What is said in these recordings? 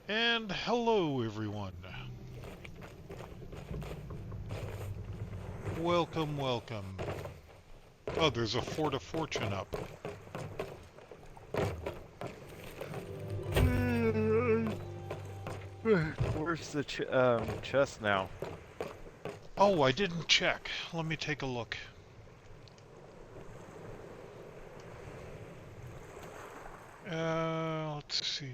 And hello everyone. Welcome, welcome. Oh, there's a Fort of Fortune up. Where's the chest now? Oh, I didn't check. Let me take a look. Let's see.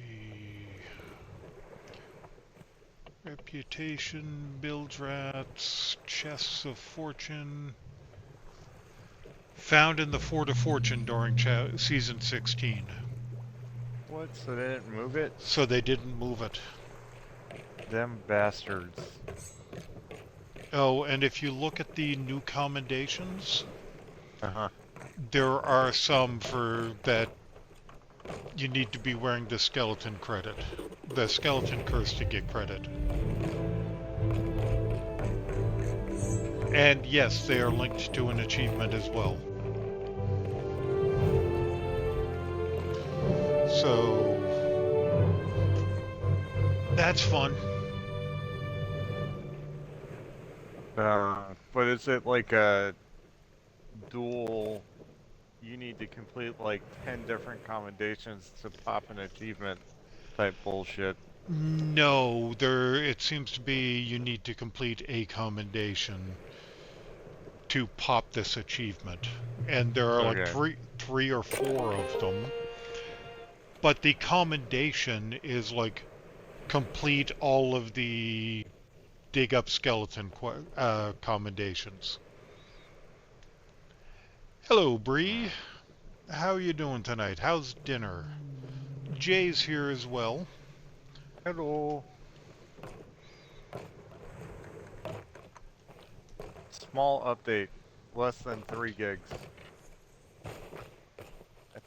Reputation, build rats, chests of fortune. Found in the Fort of Fortune during season 16. What? So they didn't move it? So they didn't move it. Them bastards. Oh, and if you look at the new commendations, Uh-huh. there are some for that you need to be wearing the skeleton credit. The skeleton curse to get credit. And yes, they are linked to an achievement as well. So that's fun. But is it like a dual, you need to complete like 10 different commendations to pop an achievement type bullshit? No, it seems to be you need to complete a commendation to pop this achievement. And there are like Okay. three or four of them. But the commendation is like complete all of the dig up skeleton commendations. Hello, Bree. How are you doing tonight? How's dinner? Jay's here as well. Hello. Small update. Less than 3 gigs. I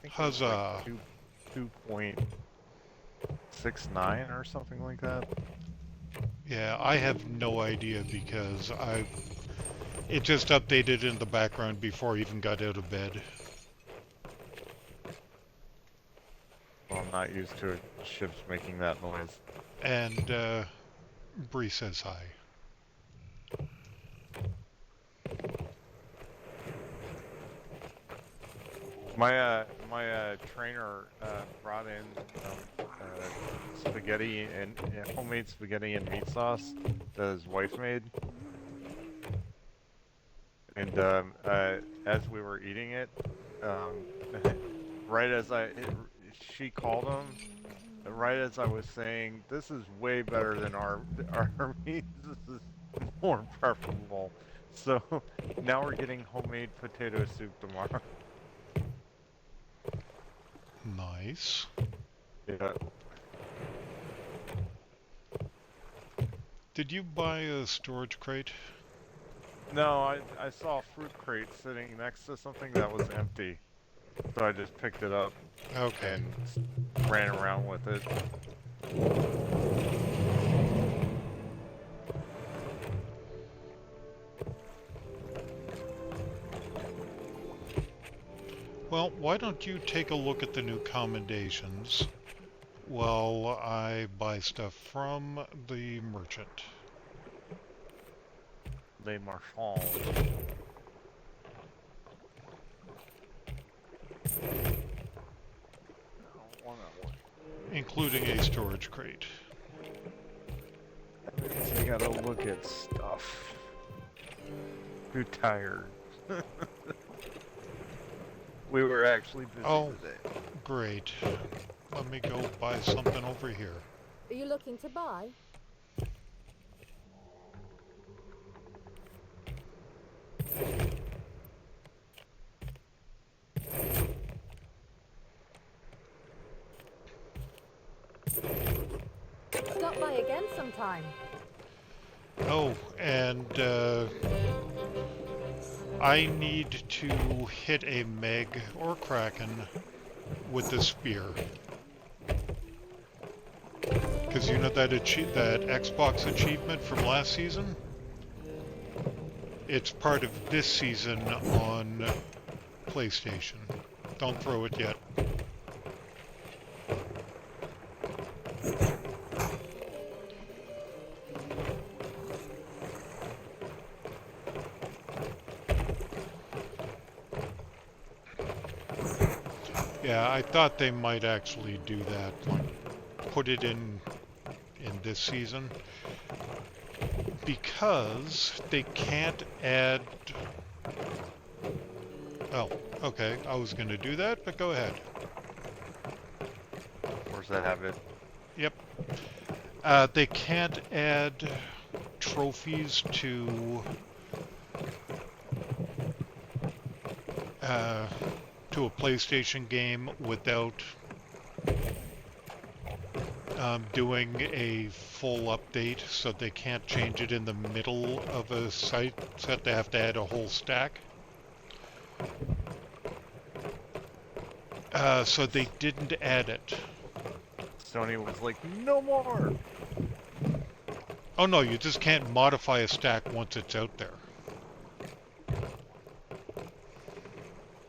think it was like Huzzah. 2.69 or something like that. Yeah, I have no idea because it just updated in the background before I even got out of bed. Well, I'm not used to ships making that noise. And Bree says hi. My trainer brought in spaghetti and homemade spaghetti and meat sauce that his wife made, and as we were eating it, um, right as she called him, right as I was saying, "This is way better than our meat. This is more preferable." So now we're getting homemade potato soup tomorrow. Nice. Yeah. Did you buy a storage crate? No, I saw a fruit crate sitting next to something that was empty, so I just picked it up Okay. and ran around with it. Well, why don't you take a look at the new commendations while I buy stuff from the merchant? Les marchands. Including a storage crate. I gotta look at stuff. Too tired. We were actually busy Oh, today. great. Let me go buy something over here. Are you looking to buy? Stop by again sometime. Oh, and I need to hit a Meg or Kraken with the spear. Because you know that Xbox achievement from last season? It's part of this season on PlayStation. Don't throw it yet. Yeah, I thought they might actually do that, like put it in this season, because they can't add. Oh, okay. I was gonna do that, but go ahead. Where's that habit? Yep. They can't add trophies uh, to a PlayStation game without doing a full update, so they can't change it in the middle of a site set. They have to add a whole stack. So they didn't add it. Sony was like, no more! Oh no, you just can't modify a stack once it's out there.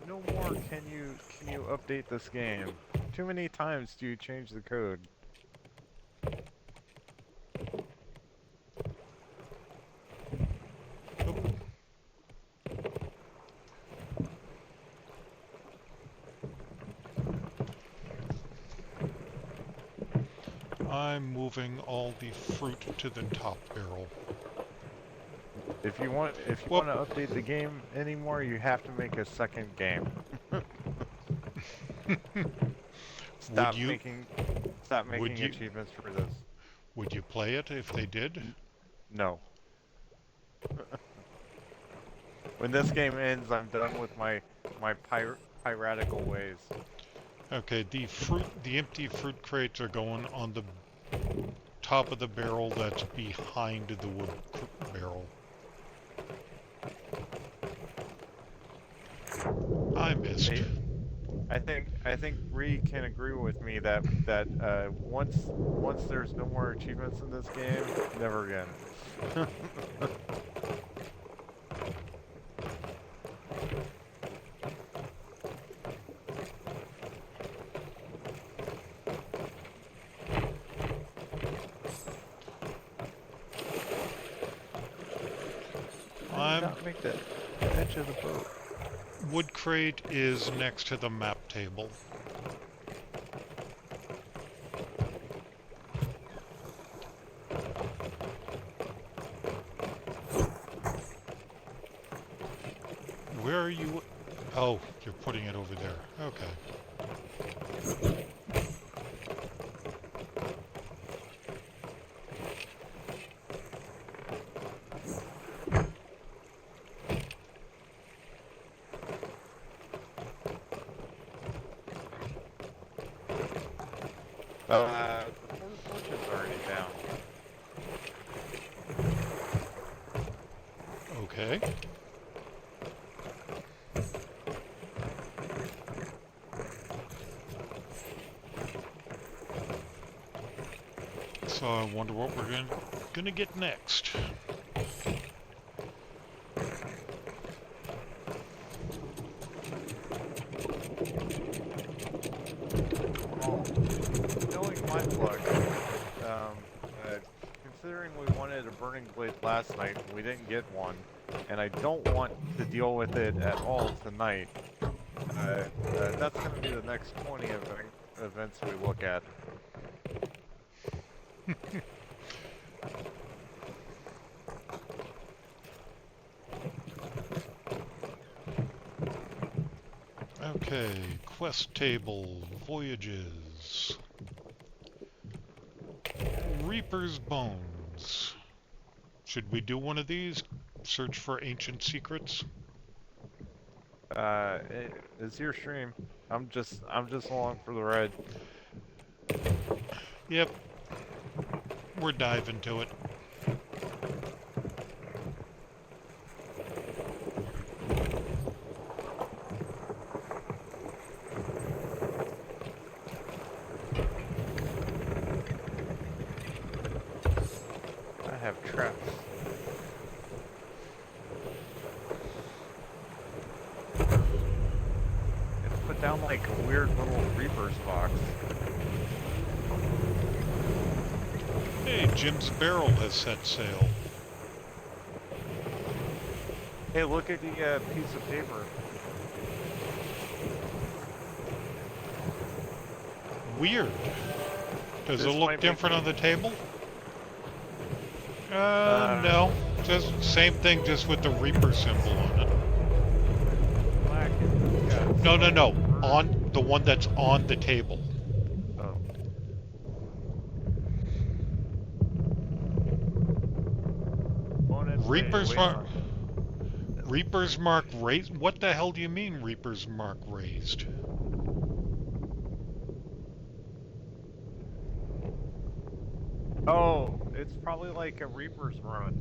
No more can you update this game. Too many times do you change the code. I'm moving all the fruit to the top barrel. If you want to update the game anymore, you have to make a second game. Stop making achievements for this. Would you play it if they did? No. When this game ends, I'm done with my piratical ways. Okay, the empty fruit crates are going on the top of the barrel that's behind the wood barrel. I missed. I think Brig can agree with me that once there's no more achievements in this game, never again. Not make the edge of the boat. Wood crate is next to the map table. Where are you? Oh, you're putting it over there. Okay. The porch is already down. Okay. So I wonder what we're gonna get next. Knowing my luck, considering we wanted a burning blade last night and we didn't get one, and I don't want to deal with it at all tonight, that's going to be the next 20 events we look at. Okay, quest table, voyages. Reaper's Bones. Should we do one of these? Search for ancient secrets? It's your stream. I'm just along for the ride. Yep. We're diving to it. I have traps. It's put down like a weird little Reaper's box. Hey, Jim's Barrel has set sail. Hey, look at the piece of paper. Weird. Does it This look might be- different on the table? No. Just same thing, just with the Reaper symbol on it. Black and got No, no, no. silver. On the one that's on the table. Oh. Opponent Reaper's waits mark. on- Reaper's mark raised. What the hell do you mean Reaper's mark raised? Oh, it's probably like a Reaper's run.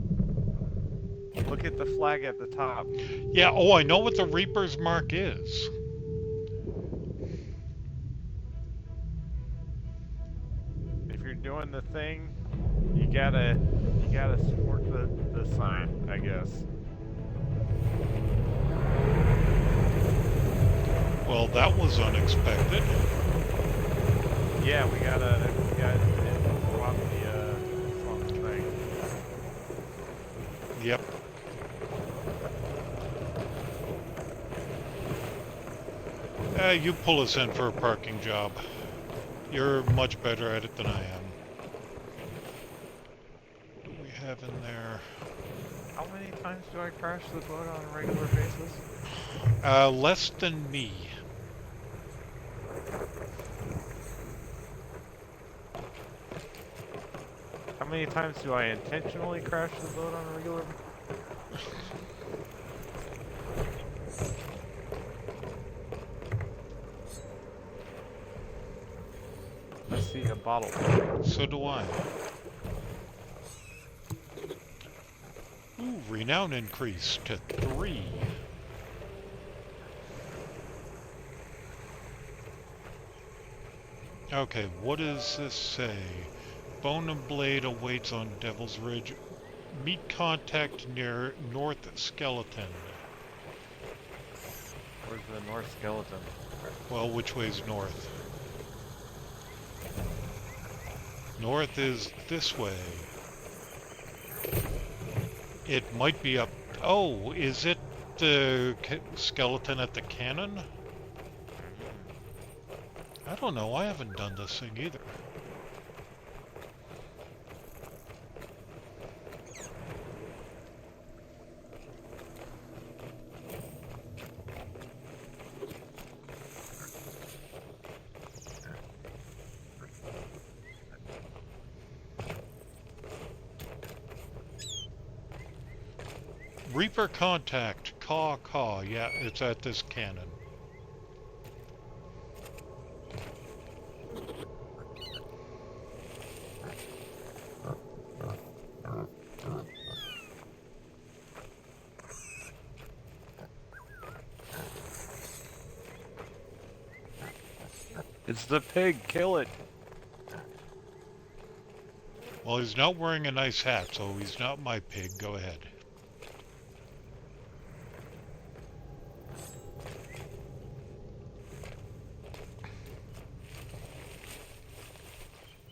Look at the flag at the top. Yeah. Oh, I know what the Reaper's mark is. If you're doing the thing, you gotta support the sign, I guess. Well, that was unexpected. Yeah, we gotta swap the thing. Yep. You pull us in for a parking job. You're much better at it than I am. What do we have in there? How many times do I crash the boat on a regular basis? Less than me. How many times do I intentionally crash the boat on a regular? I see a bottle. So do I. Ooh, renown increased to 3. Okay, what does this say? Bone and Blade awaits on Devil's Ridge. Meet contact near North Skeleton. Where's the North Skeleton? Well, which way's north? North is this way. It might be up... Oh, is it the skeleton at the cannon? I don't know, I haven't done this thing either. Reaper contact, caw. Yeah, it's at this cannon. It's the pig. Kill it. Well, he's not wearing a nice hat, so he's not my pig. Go ahead.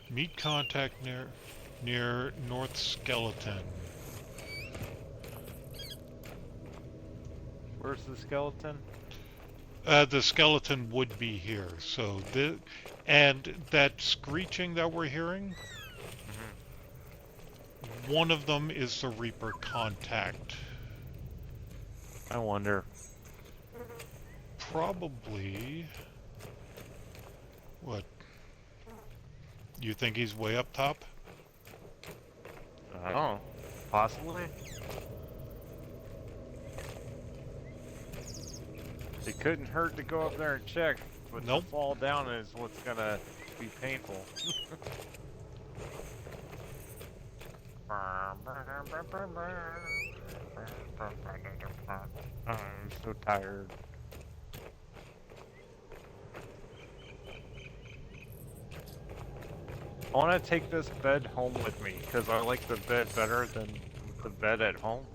Meet contact near North Skeleton. Where's the skeleton? The skeleton would be here. So and that screeching that we're hearing, one of them is the Reaper contact. I wonder. Probably. What? You think he's way up top? I don't know. Possibly. It couldn't hurt to go up there and check, but Nope. to fall down is what's gonna be painful. I'm so tired. I want to take this bed home with me because I like the bed better than the bed at home.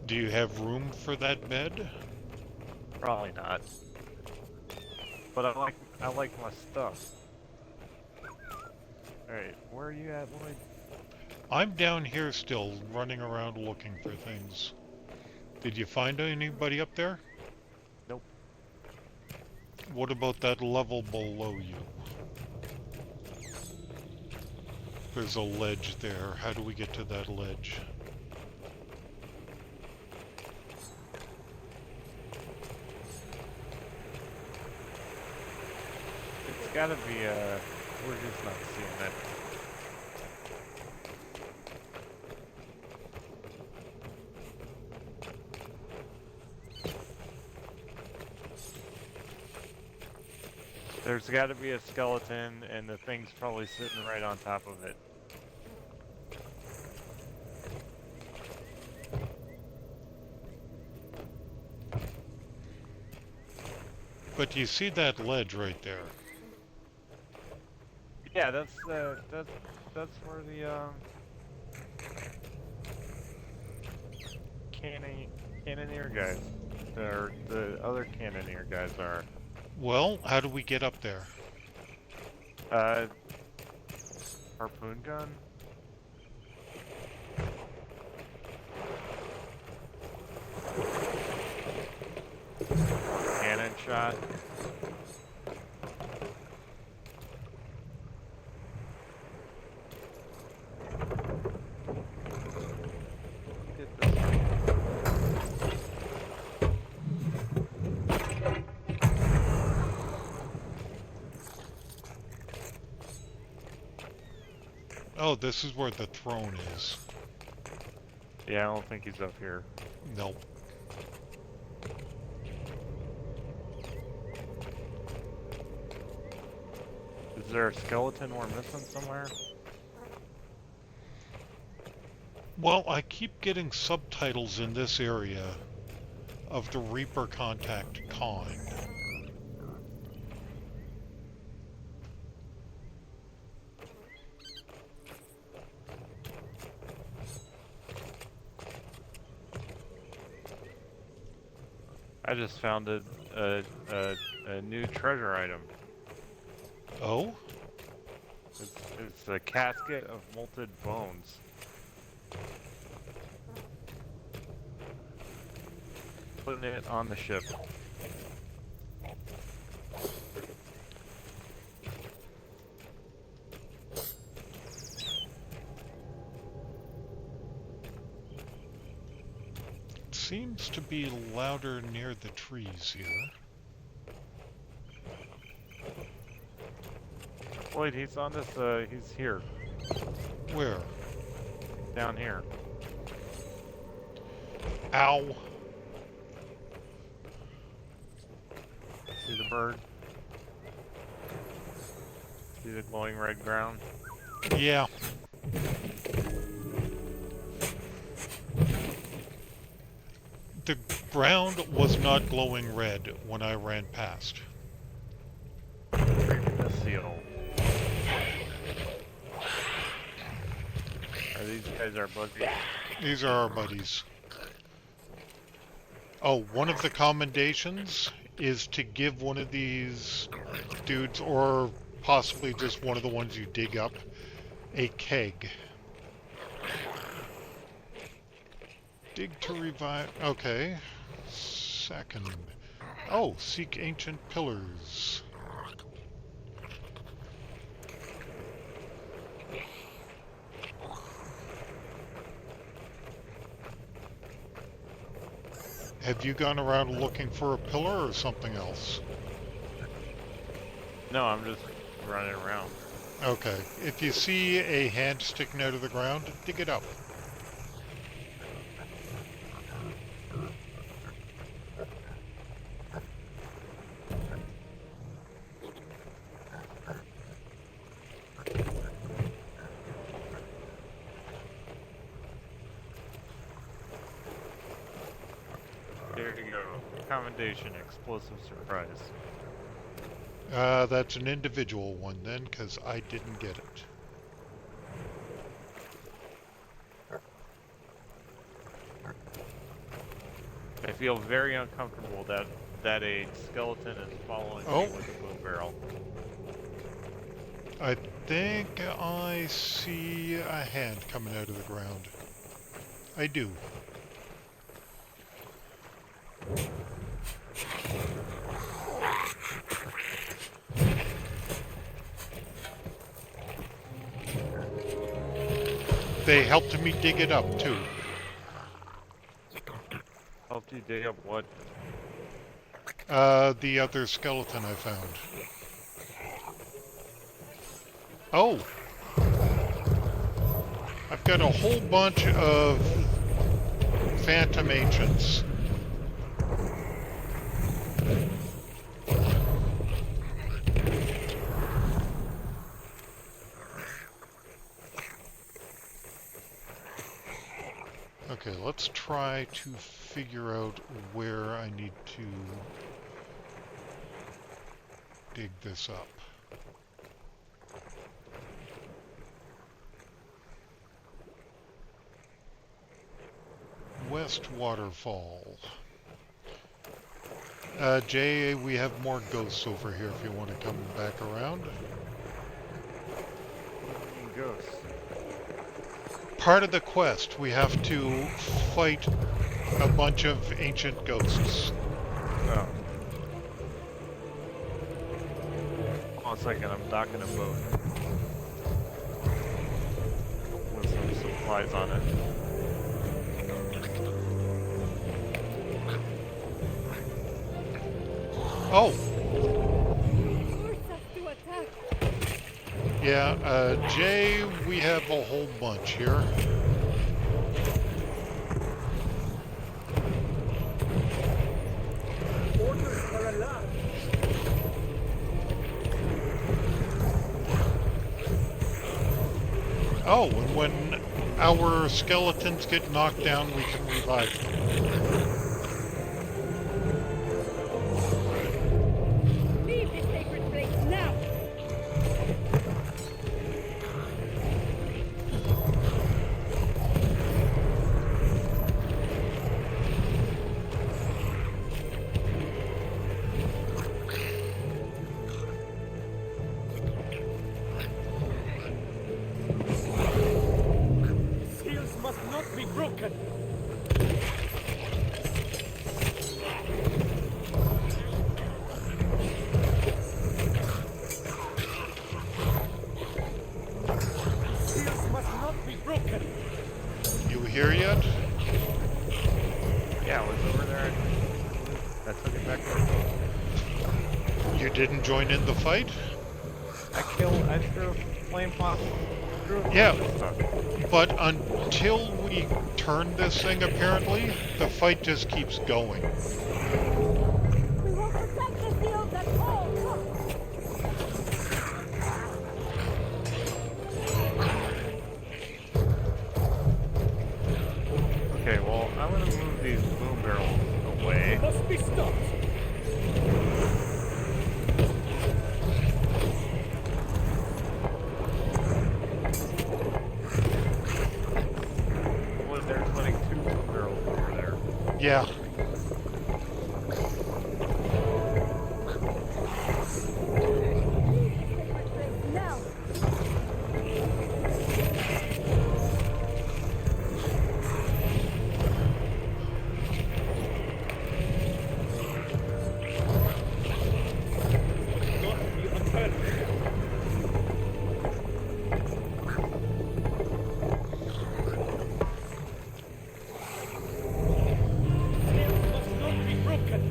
Do you have room for that bed? Probably not. But I like my stuff. Alright, where are you at, Lloyd? I'm down here still, running around looking for things. Did you find anybody up there? Nope. What about that level below you? There's a ledge there. How do we get to that ledge? It's gotta be, we're just not seeing it. There's gotta be a skeleton, and the thing's probably sitting right on top of it. But you see that ledge right there? Yeah, that's where the cannoneer guys, or the other cannoneer guys are. Well, how do we get up there? Harpoon gun. Cannon shot. Get this one. Oh, this is where the throne is. Yeah, I don't think he's up here. Nope. Is there a skeleton we're missing somewhere? Well, I keep getting subtitles in this area of the Reaper contact kind. I just found a new treasure item. Oh? It's a casket of molted bones. Putting it on the ship. Seems to be louder near the trees here. Wait, he's on this, he's here. Where? Down here. Ow! See the bird? See the glowing red ground? Yeah. The ground was not glowing red when I ran past. Reading the seal. Are these guys our buddies? These are our buddies. Oh, one of the commendations is to give one of these dudes, or possibly just one of the ones you dig up, a keg. Dig to revive. Okay. Second. Oh, seek ancient pillars. Have you gone around looking for a pillar or something else? No, I'm just running around. Okay. If you see a hand sticking out of the ground, dig it up. There you go. Commendation, explosive surprise. That's an individual one then, because I didn't get it. I feel very uncomfortable that a skeleton is following me with a bow barrel. I think I see a hand coming out of the ground. I do. They helped me dig it up, too. Helped you dig up what? The other skeleton I found. Oh! I've got a whole bunch of phantom ancients. Okay, let's try to figure out where I need to dig this up. West Waterfall. Jay, we have more ghosts over here if you want to come back around. Ghosts. Part of the quest, we have to fight a bunch of ancient ghosts. Oh. Hold on a second, I'm docking a boat. With some supplies on it. Oh! Yeah, Jay, we have a whole bunch here. Oh, and when our skeletons get knocked down, we can revive them. Leave this sacred place now! Seals must not be broken. Seals must not be broken. You here yet? Yeah, I was over there. I took it back there. You didn't join in the fight? I threw a flame pot. Yeah, but until we turn this thing, apparently, the fight just keeps going. We will protect the fields at all costs. Okay, well, I'm gonna move these boom barrels away. Must be stopped. Well, there's like 2 boom barrels over there. Yeah. Now, Not be unheard. Seals must not be broken.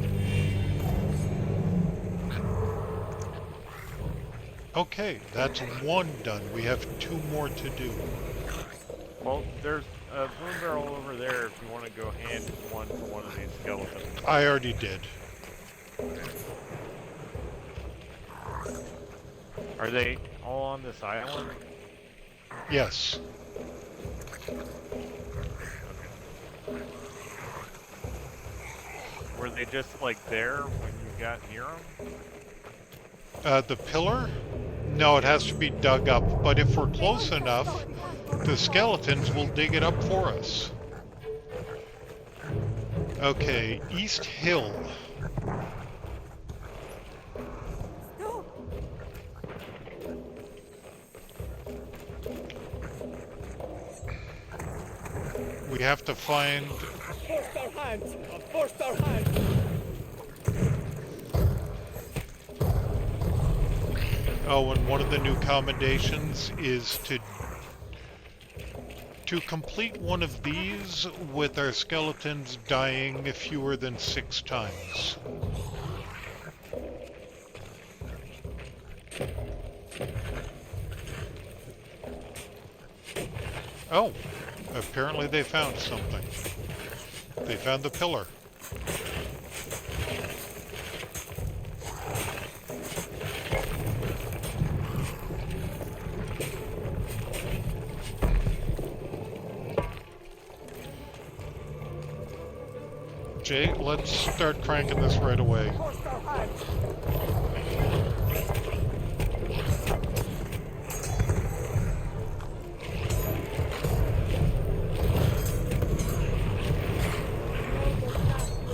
Okay, that's one done. We have 2 more to do. Well, there's a boom barrel over there if you want to go hand one to one of these skeletons. I already did. Are they all on this island? Yes. Were they just like there when you got near them? The pillar? No, it has to be dug up, but if we're close enough, the skeletons will dig it up for us. Okay, East Hill. We have to find... Forced our hands. Forced our hands. Oh, and one of the new commendations is to complete one of these with our skeletons dying fewer than 6 times. Oh, apparently they found something. They found the pillar. Jay, let's start cranking this right away. Hostile hands.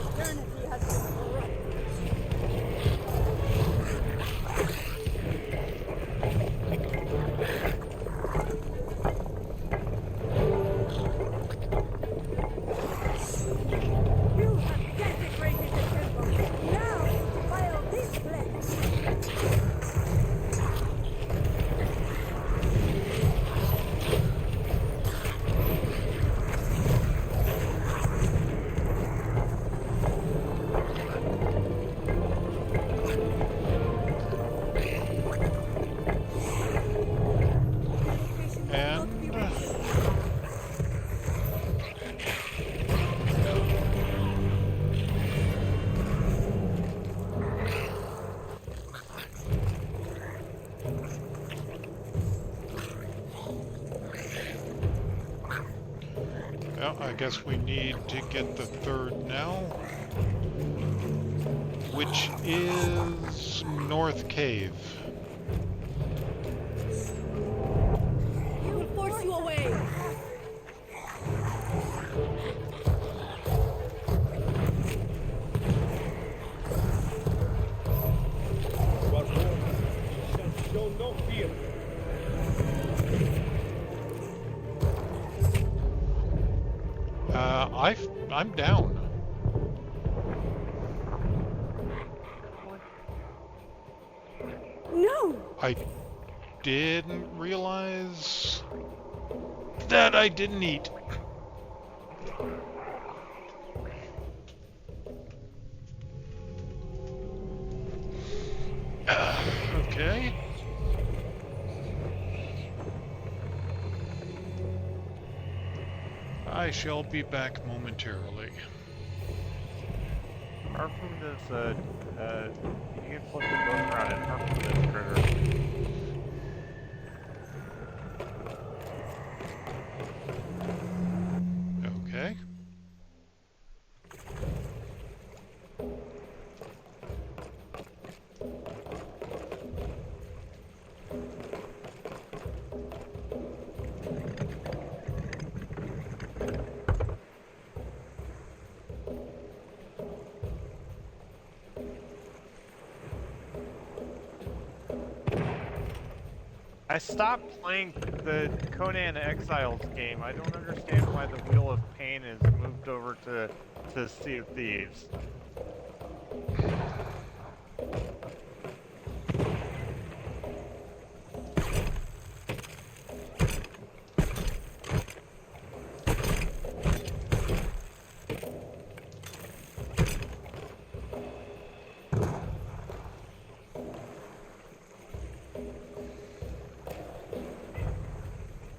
Eternity has been corrupt. You have desecrated the temple. Now to defile this place. And well, I guess we need to get the third now, which is North Cave. We will force you away. What war? You shall show no fear. I'm down. No! I didn't realize that I didn't eat. Okay. I shall be back momentarily. Harpoon this, you can flip the boat around and harpoon this critter. Okay. I stopped playing the Conan Exiles game. I don't understand why the Wheel of Pain is moved over to Sea of Thieves.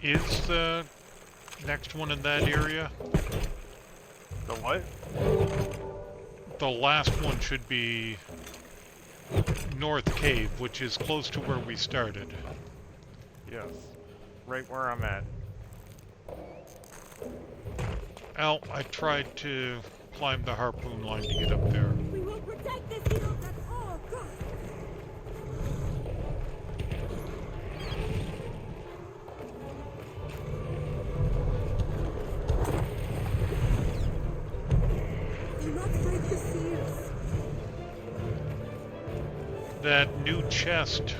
Is the next one in that area? The what? The last one should be North Cave, which is close to where we started. Yes. Right where I'm at. Al, I tried to climb the harpoon line to get up there. We will protect this field at all costs. Do not break the seals. That new chest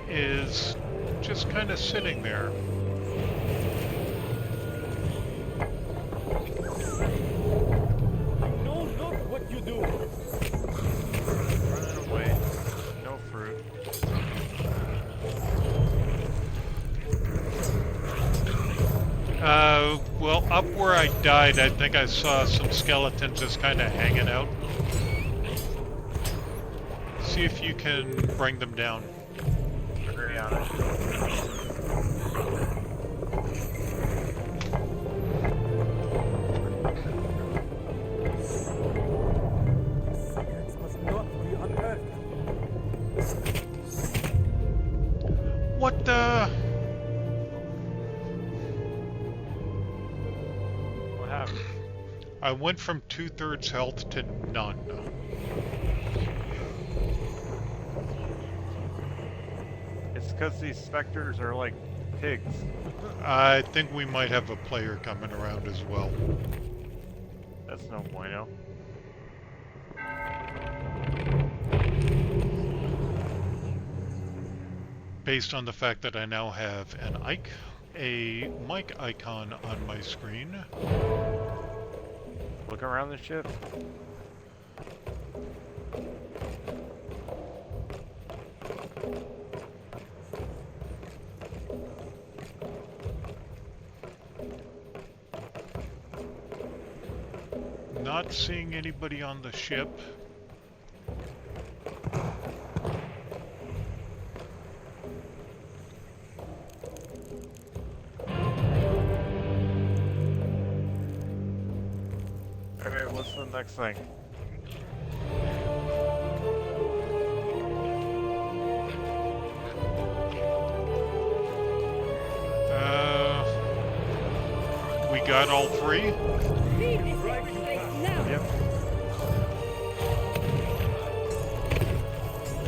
is just kind of sitting there. I know not what you do. Running away. No fruit. Up where I died, I think I saw some skeletons just kind of hanging out. See if you can bring them down. Agree on it. Secrets must not be unearthed. What the? What happened? I went from 2/3 health to none. It's because these specters are like pigs. I think we might have a player coming around as well. That's no bueno. Based on the fact that I now have a mic icon on my screen. Look around the ship. Not seeing anybody on the ship. Alright, what's the next thing? We got all three? Leave this sacred space now. Yep.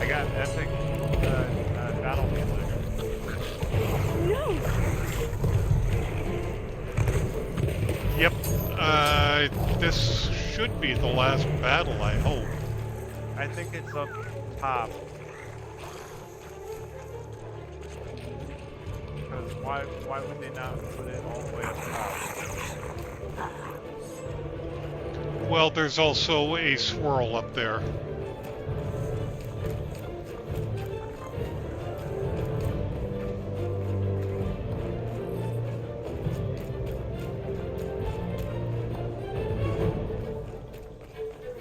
I got epic battle music. No. Yep. This should be the last battle, I hope. I think it's up top. Because why would they not put it all the way up top? Well, there's also a swirl up there.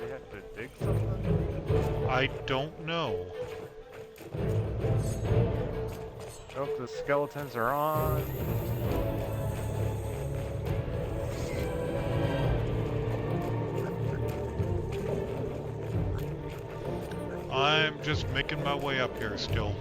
We have to dig something? I don't know. Oh, the skeletons are on. I'm just making my way up here still.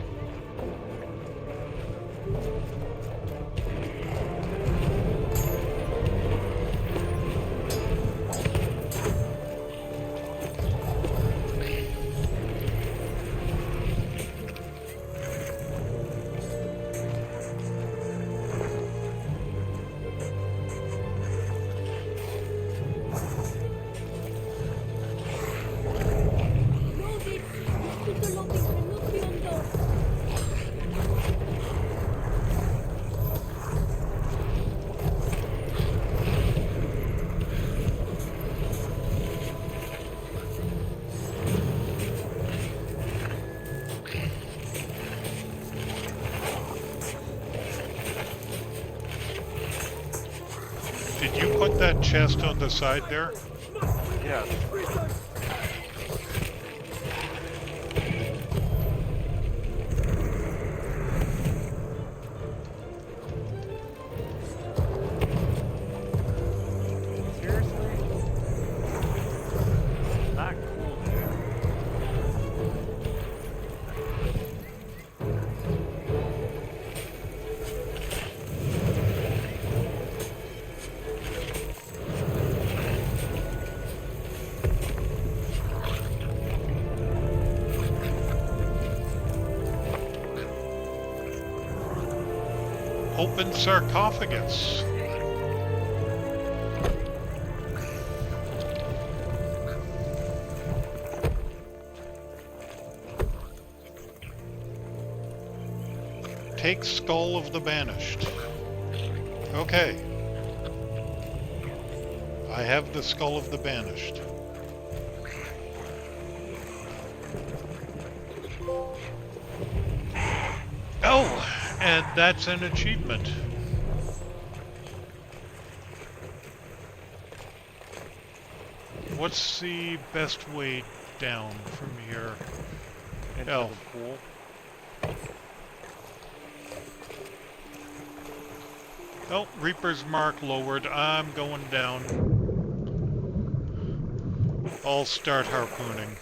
Did you put that chest on the side there? Yes. Seriously? Not cool, dude. Open sarcophagus. Take skull of the banished. Okay. I have the skull of the banished. Oh, and that's an achievement. What's the best way down from here? Into Oh. the pool. Oh, Reaper's Mark lowered. I'm going down. I'll start harpooning.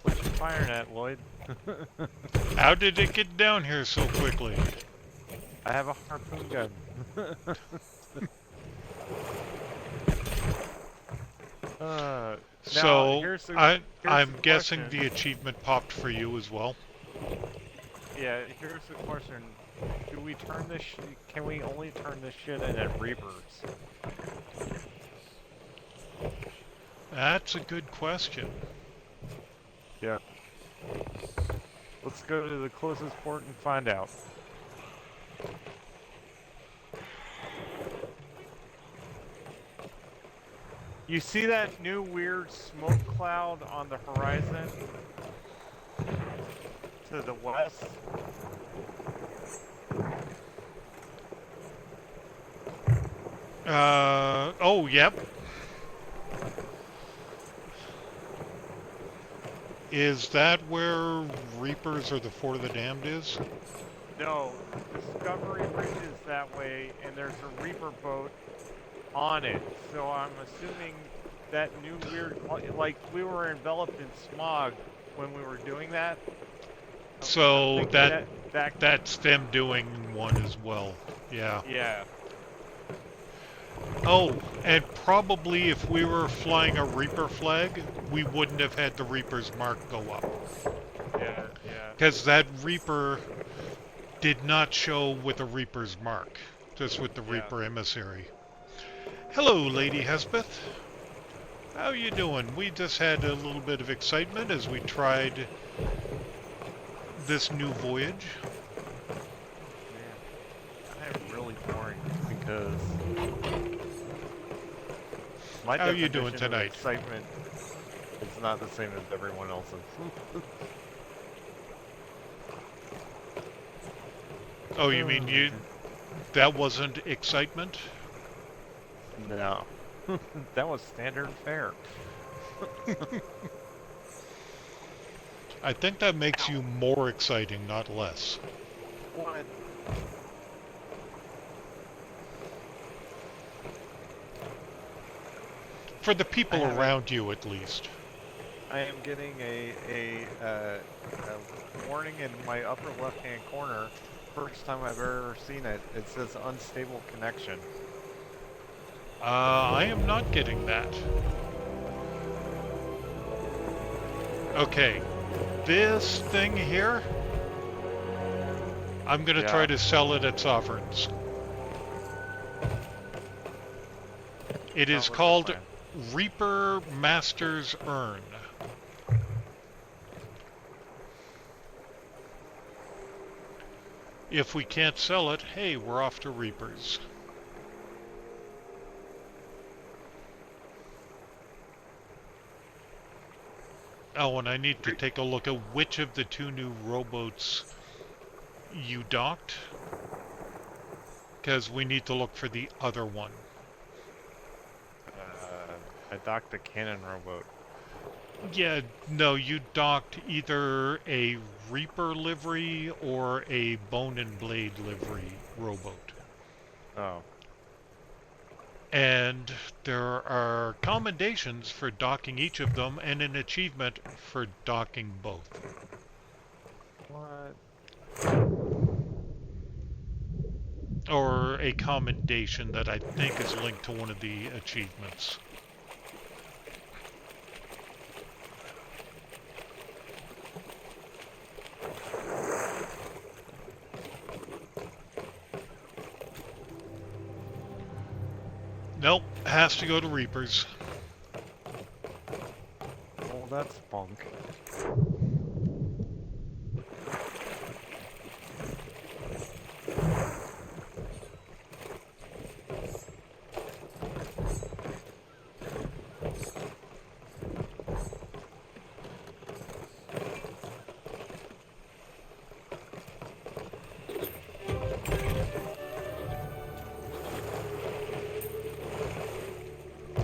What you firing at, Lloyd? How did it get down here so quickly? I have a harpoon gun. So, here's I'm the guessing question. the achievement popped for you as well. Yeah, here's the question. Do we turn this can we only turn this shit in at Reapers? That's a good question. Yeah. Let's go to the closest port and find out. You see that new weird smoke cloud on the horizon? To the west? Oh, yep. Is that where Reapers or the Fort of the Damned is? No, Discovery Bridge is that way, and there's a Reaper boat on it. So I'm assuming that new weird, like we were enveloped in smog when we were doing that. So That that's them doing one as well. Yeah. yeah. Oh, and probably if we were flying a Reaper flag, we wouldn't have had the Reaper's mark go up. Yeah. Because that Reaper did not show with a Reaper's mark, just with the Yeah. Reaper emissary. Hello, Lady Hespeth. How you doing? We just had a little bit of excitement as we tried this new voyage. Man, I am really boring because my How you definition doing of tonight? excitement is not the same as everyone else's. Oh, you mean that wasn't excitement? No. That was standard fare. I think that makes you more exciting, not less. What? For the people around you, at least. I am getting a warning in my upper left-hand corner. First time I've ever seen it. It says unstable connection. I am not getting that. Okay. This thing here, I'm going to try to sell it at Sovereigns. It is called Reaper Master's Urn. If we can't sell it, hey, we're off to Reapers. Oh, and I need to take a look at which of the two new rowboats you docked, because we need to look for the other one. I docked a cannon rowboat. Yeah, no, you docked either a Reaper livery or a Bone and Blade livery rowboat. Oh. And there are commendations for docking each of them and an achievement for docking both. What? Or a commendation that I think is linked to one of the achievements. Nope, has to go to Reapers. Well, that's bunk.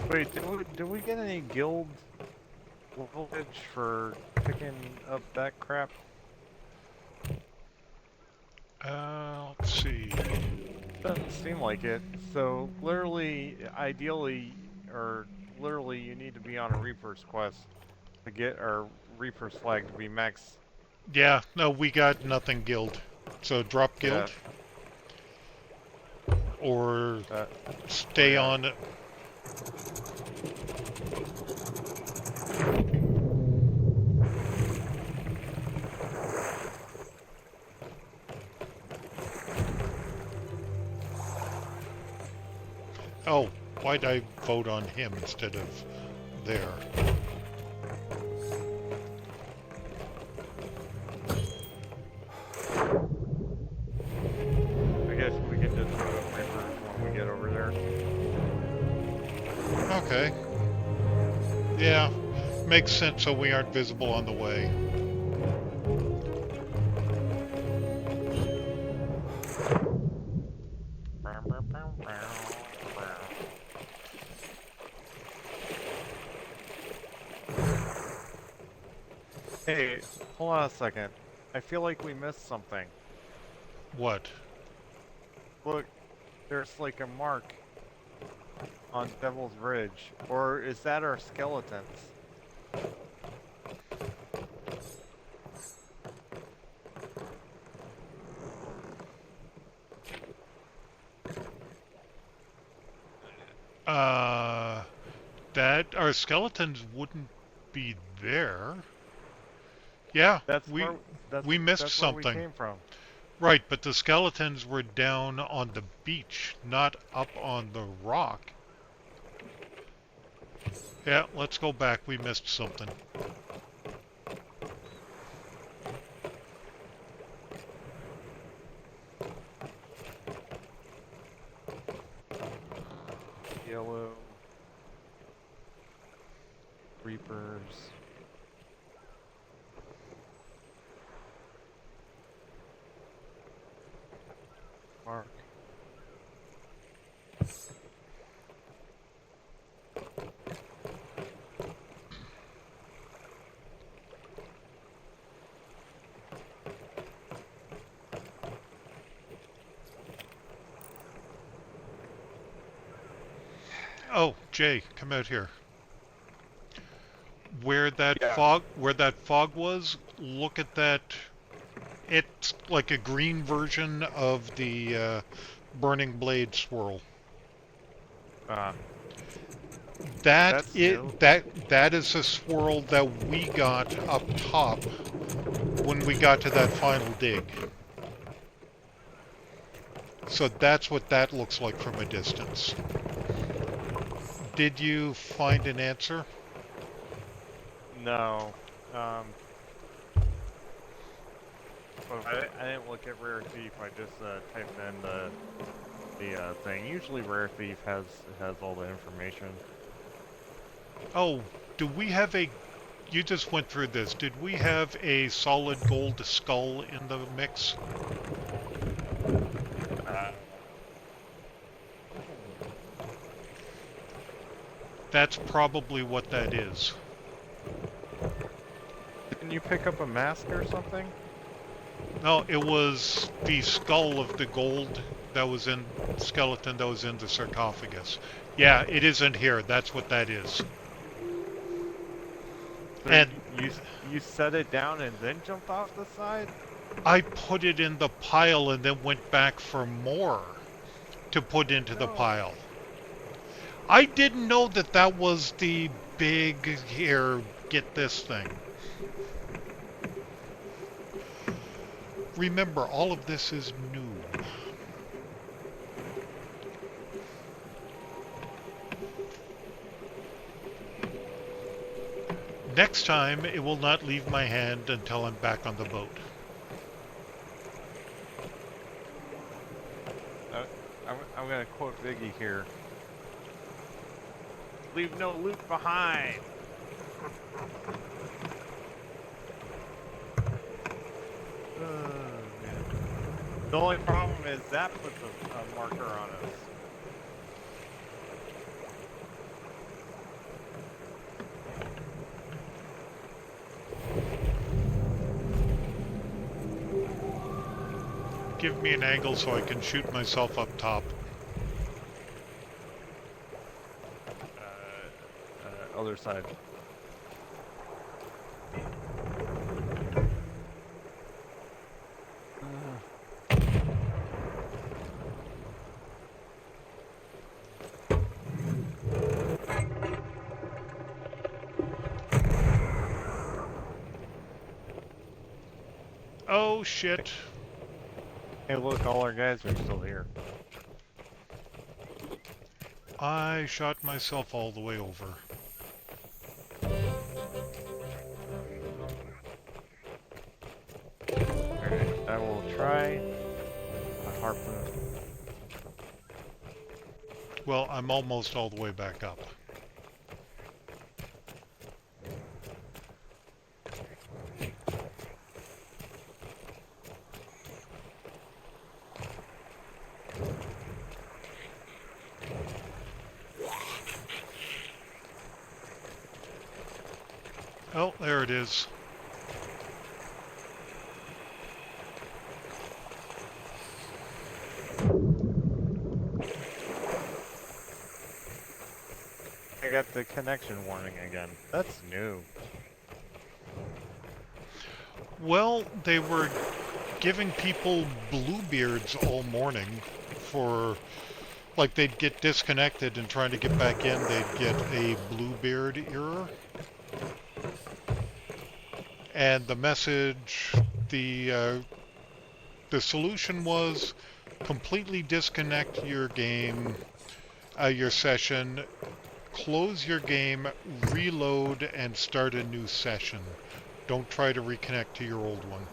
Wait, did we get any guild Voyage for picking up that crap? Let's see. Doesn't seem like it. So literally, ideally, or literally, you need to be on a Reaper's quest to get our Reaper's flag to be max. Yeah, no, we got nothing guild. So drop Yeah. guild or Oh stay yeah. on. Oh, why'd I vote on him instead of there? I guess we can just go to Reapers when we get over there. Okay. Yeah, makes sense so we aren't visible on the way. Hey, hold on a second. I feel like we missed something. What? Look, there's like a mark on Devil's Ridge. Or is that our skeletons? Uh, that our skeletons wouldn't be there. Yeah, That's we where we missed that's where we something. came from. Right, but the skeletons were down on the beach, not up on the rock. Yeah, let's go back. We missed something. Yellow Reapers. Mark. Oh, Jay, come out here. Yeah. Where that fog was, look at that. It's like a green version of the burning blade swirl. Uh, That that's it new. that is a swirl that we got up top when we got to that final dig. So that's what that looks like from a distance. Did you find an answer? No. But I didn't look at Rare Thief. I just typed in the thing. Usually Rare Thief has all the information. Oh, do we have a... You just went through this. Did we have a solid gold skull in the mix? Uh, That's probably what that is. Didn't you pick up a mask or something? No, it was the skull of the gold that was in... skeleton that was in the sarcophagus. Yeah, it isn't here. That's what that is. So And you set it down and then jumped off the side? I put it in the pile and then went back for more to put into the No. pile. I didn't know that that was the big, here, get this thing. Remember, all of this is new. Next time, it will not leave my hand until I'm back on the boat. I'm gonna quote Biggie here. Leave no loot behind. Man. The only problem is that puts a marker on us. Give me an angle so I can shoot myself up top. Other side. Oh shit. Hey, look, all our guys are still here. I shot myself all the way over. Alright, I will try a harpoon. Well, I'm almost all the way back up. Oh, there it is. I got the connection warning again. That's new. Well, they were giving people bluebeards all morning for, like, they'd get disconnected and trying to get back in, they'd get a bluebeard error. And the message, the solution was completely disconnect your game, your session, close your game, reload, and start a new session. Don't try to reconnect to your old one.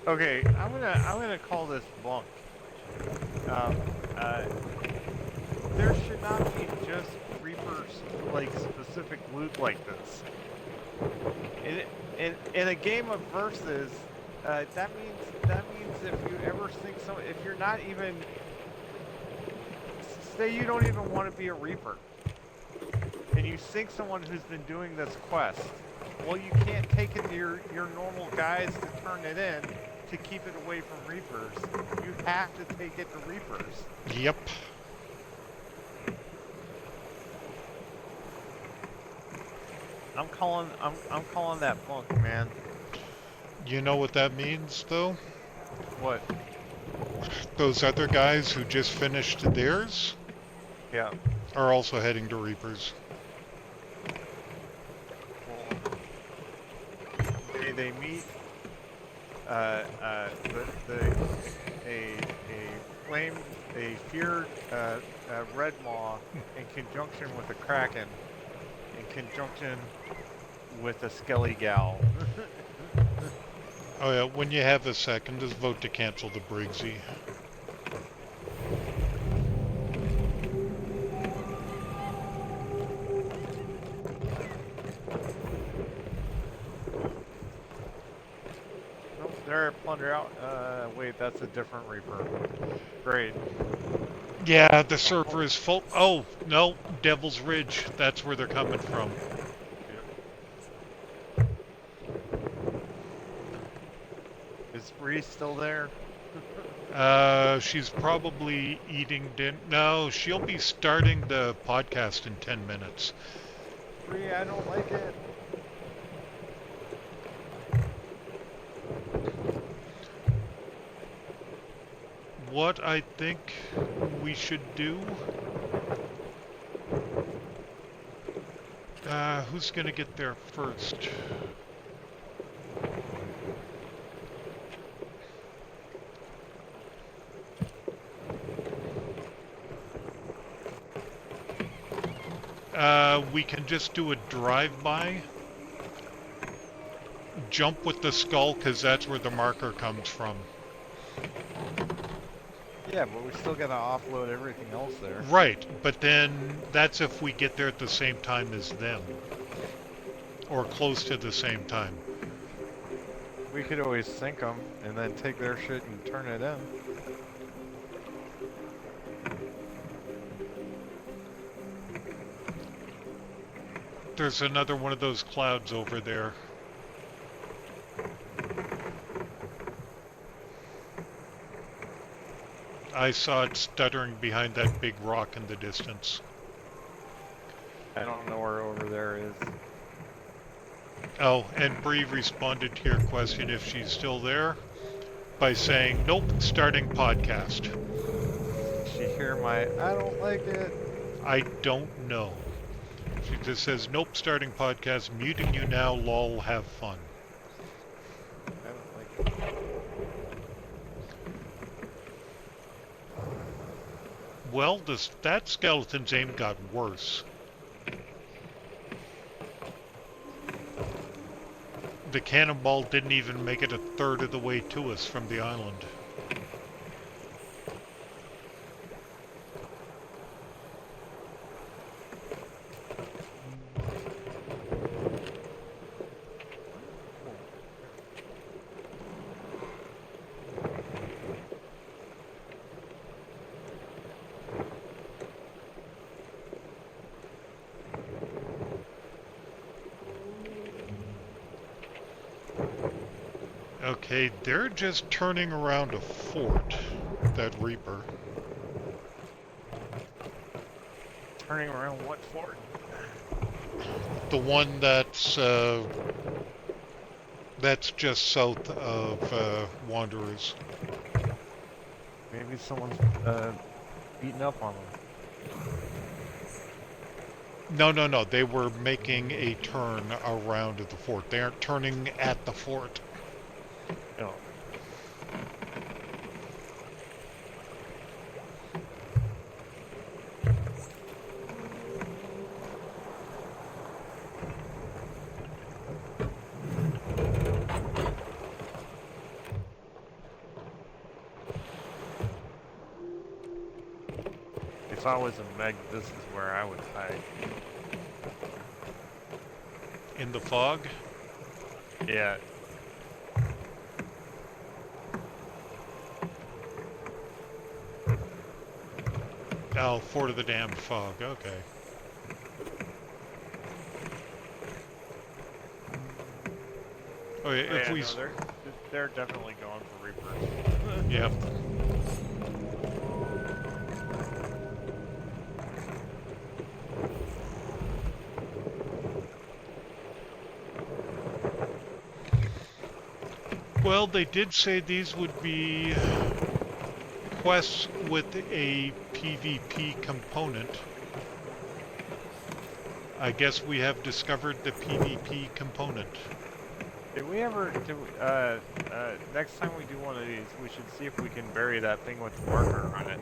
Okay, I'm gonna call this bunk. Um, uh, there should not be just Reapers like specific loot like this. In a game of versus, that means if you ever think if you're not even, say you don't even want to be a Reaper, and you sink someone who's been doing this quest, well, you can't take it to your normal guys to turn it in to keep it away from Reapers. You have to take it to Reapers. Yep. I'm calling that bunk, man. You know what that means, though? What? Those other guys who just finished theirs Yeah. are also heading to Reapers. They meet a feared red maw in conjunction with a kraken in conjunction with a skelly gal. Oh yeah, when you have a second, just vote to cancel the Brigsy. Nope, they're at plunder out. Wait, that's a different Reaper. Great. Yeah, the server is full. Oh, no, Devil's Ridge. That's where they're coming from. Is Bree still there? She's probably eating dinner. No, she'll be starting the podcast in 10 minutes. Bree, I don't like it. What I think we should do... who's gonna get there first? We can just do a drive-by. Jump with the skull, because that's where the marker comes from. Yeah, but we still gotta offload everything else there. Right, but then that's if we get there at the same time as them. Or close to the same time. We could always sink them and then take their shit and turn it in. There's another one of those clouds over there. I saw it stuttering behind that big rock in the distance. I don't know where over there is. Oh, and Bree responded to your question if she's still there by saying, nope, starting podcast. Did she hear my, I don't like it? I don't know. She just says, nope, starting podcast, muting you now, lol, have fun. I don't like it. Well, that skeleton's aim got worse. The cannonball didn't even make it a third of the way to us from the island. Okay, they're just turning around a fort, that Reaper. Turning around what fort? The one that's just south of Wanderers. Maybe someone's beating up on them. No, they were making a turn around the fort. They aren't turning at the fort. No. If I was a Meg, this is where I would hide. In the fog? Yeah. Oh, Fort of the Damned Fog, okay. Oh yeah, if we... No, they're definitely going for Reapers. Yep. Well, they did say these would be quests with a PvP component. I guess we have discovered the PvP component. Did we ever, next time we do one of these, we should see if we can bury that thing with the marker on it.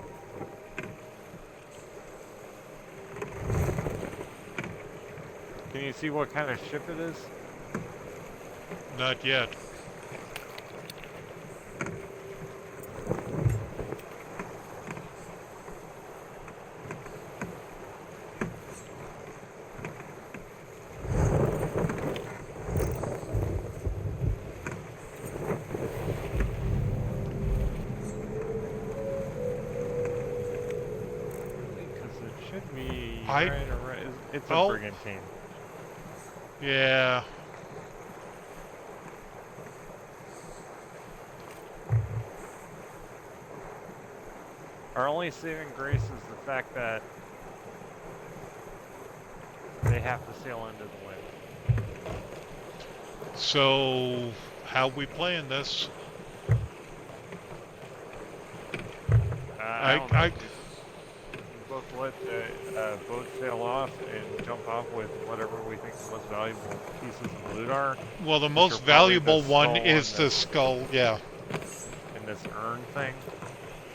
Can you see what kind of ship it is? Not yet. It's a brigantine. Yeah. Our only saving grace is the fact that they have to sail into the wind. So, how we playing this? I both let the boat sail off and jump off with whatever we think the most valuable pieces of loot are. Well, the most valuable one is the skull, yeah. And this urn thing,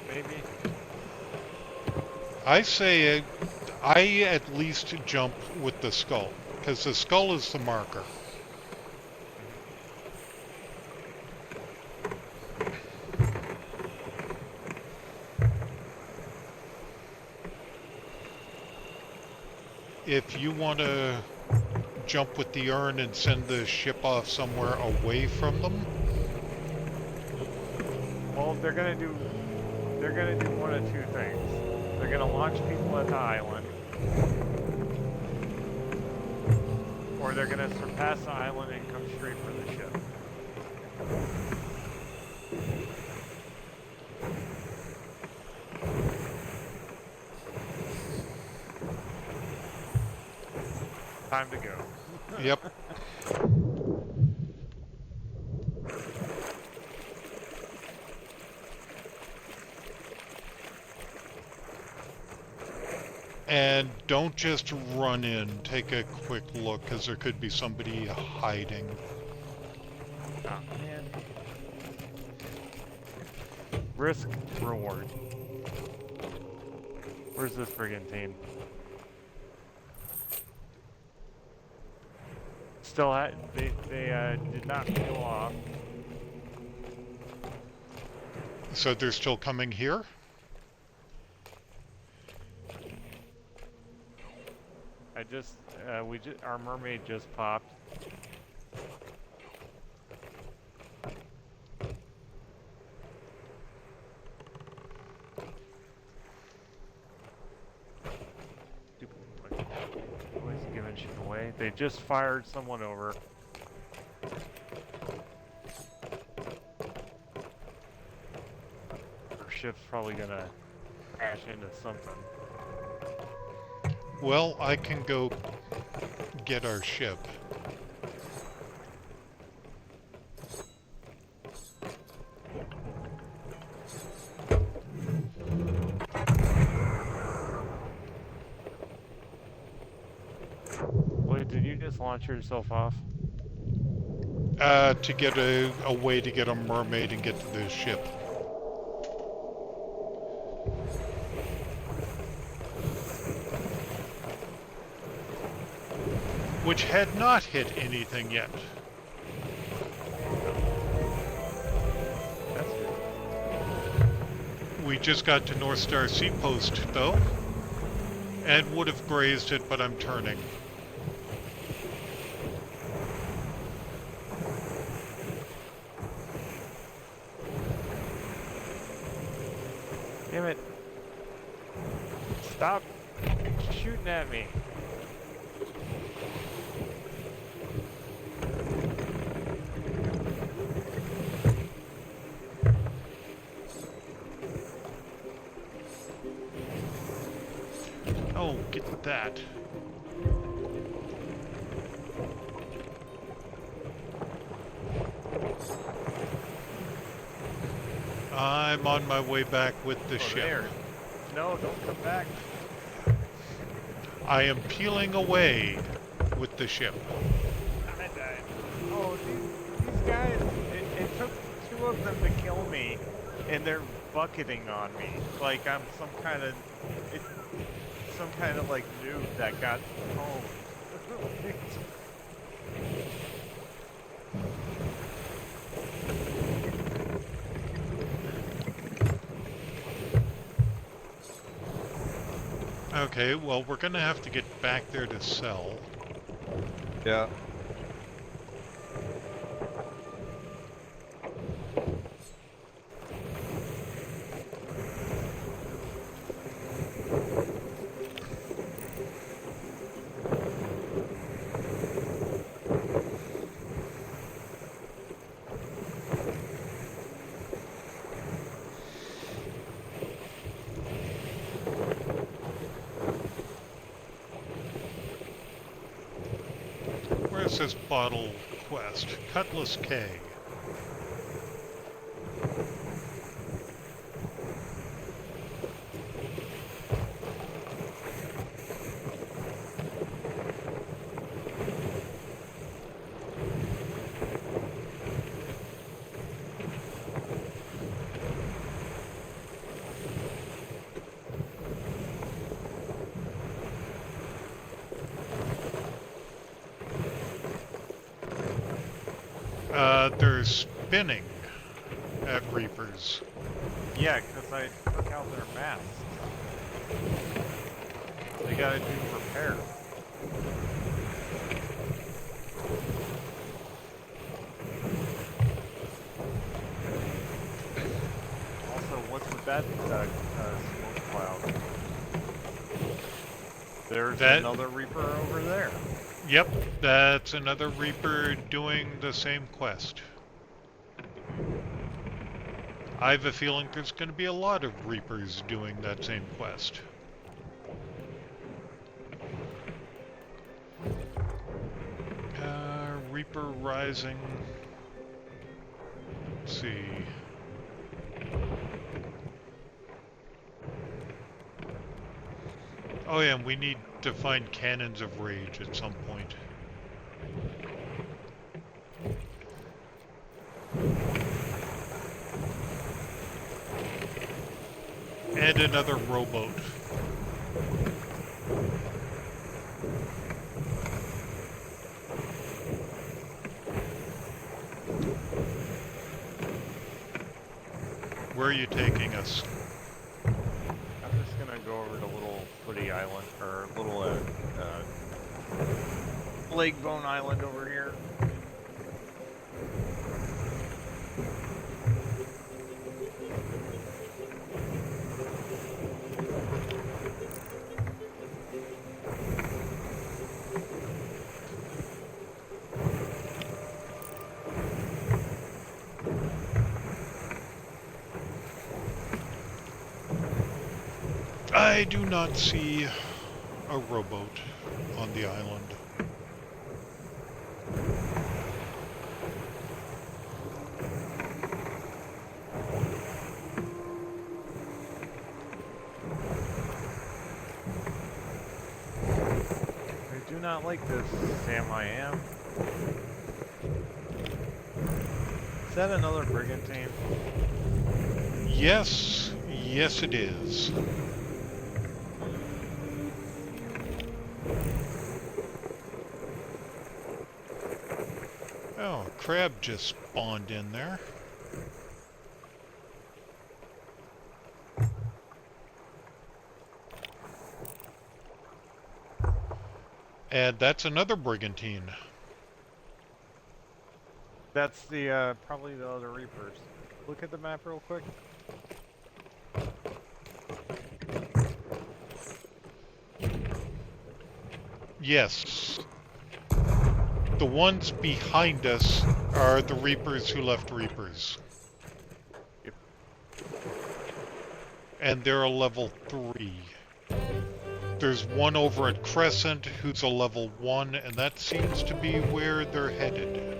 maybe? I say I at least jump with the skull, because the skull is the marker. If you want to jump with the urn and send the ship off somewhere away from them, Well, they're gonna do one of two things. They're gonna launch people at the island, or they're gonna surpass the island and come straight for the ship. Time to go. yep. And don't just run in. Take a quick look, because there could be somebody hiding. Oh, man. Risk, reward. Where's this friggin' team? Still they did not peel off. So they're still coming here? Our mermaid just popped. Stupid always giving shit away. They just fired someone over. Our ship's probably gonna crash into something. Well, I can go get our ship. Wait, did you just launch yourself off? To get a way to get a mermaid and get to the ship. Which had not hit anything yet. That's good. We just got to North Star Seapost, though, and would have grazed it, but I'm turning. Damn it. Stop shooting at me. Oh, get that. I'm on my way back with the ship. There. No, don't come back. I am peeling away with the ship. I died. Oh, these guys, it took two of them to kill me, and they're bucketing on me. Like I'm some kind of like noob that got home. Okay, well, we're gonna have to get back there to sell. Yeah. Where's this bottle quest? Cutlass K. they're spinning at Reapers. Yeah, because I took out their masts. They gotta do repair. Also, what's with that smoke cloud? There's another Reaper over there. Yep, that's another Reaper doing the same quest. I have a feeling there's going to be a lot of Reapers doing that same quest. Reaper Rising. Let's see. Oh yeah, and we need to find Cannons of Rage at some point. And another rowboat. Where are you taking us? I'm just gonna go over to Little Footy Island, or Little Leg Bone Island over here. I do not see a rowboat on the island. I do not like this, Sam I am. Is that another brigantine? Yes, yes it is. Oh, a crab just spawned in there. And that's another brigantine. That's the, probably the other Reapers. Look at the map real quick. Yes. The ones behind us are the Reapers who left Reapers. Yep. And they're a level 3. There's one over at Crescent who's a level 1, and that seems to be where they're headed.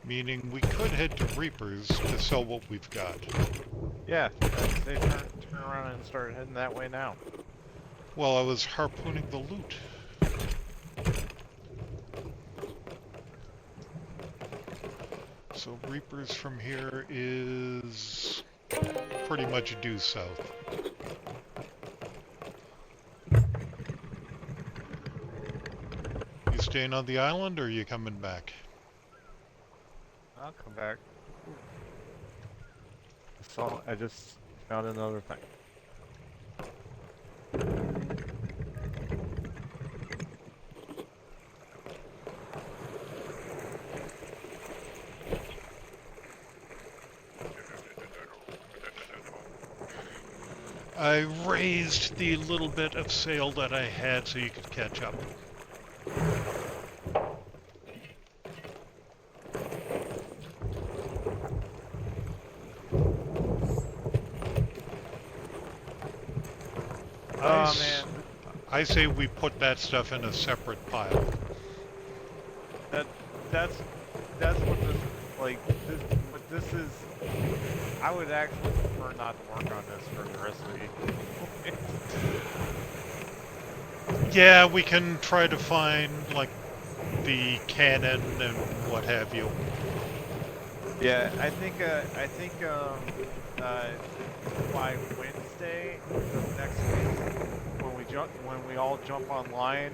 Meaning we could head to Reapers to sell what we've got. Yeah, they turn around and start heading that way now. Well, I was harpooning the loot. So Reapers from here is pretty much due south. You staying on the island or are you coming back? I'll come back. I just found another thing. I raised the little bit of sail that I had so you could catch up. Oh man, I say we put that stuff in a separate pile. that's what this what this is. I would actually prefer not to work on this for the rest of the Yeah, we can try to find, like, the cannon and what have you. Yeah, I think by Wednesday of next week, when we all jump online,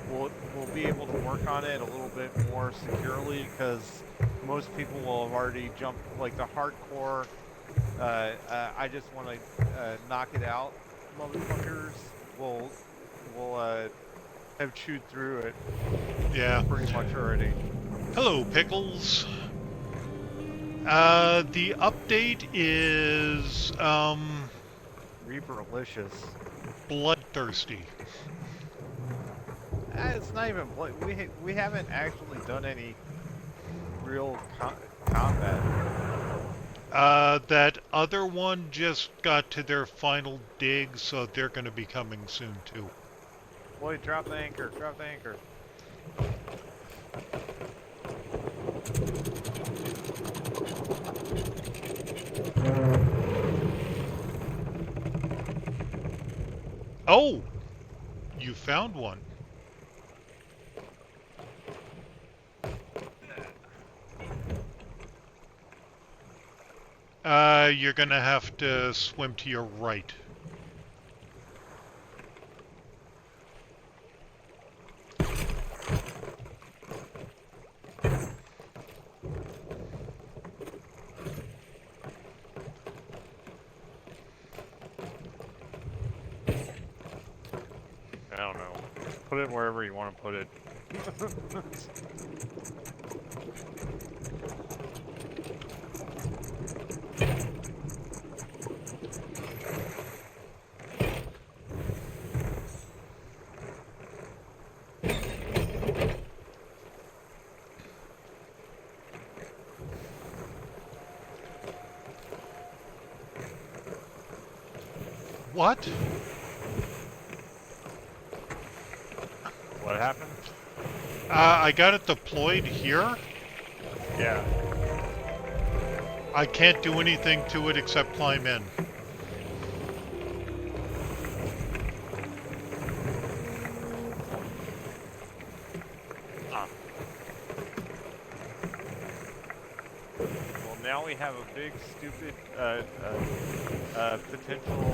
we'll be able to work on it a little bit more securely because most people will have already jumped like the hardcore. I just want to knock it out, motherfuckers. Will have chewed through it Yeah. pretty much already. Hello, Pickles. The update is, Reaperlicious. bloodthirsty. It's not even we haven't actually done any real combat. That other one just got to their final dig, so they're gonna be coming soon, too. Boy, drop the anchor, drop the anchor. Oh! You found one. You're gonna have to swim to your right. I don't know. Put it wherever you want to put it. What? What happened? I got it deployed here. Yeah. I can't do anything to it except climb in. Well, now we have a big, stupid, potential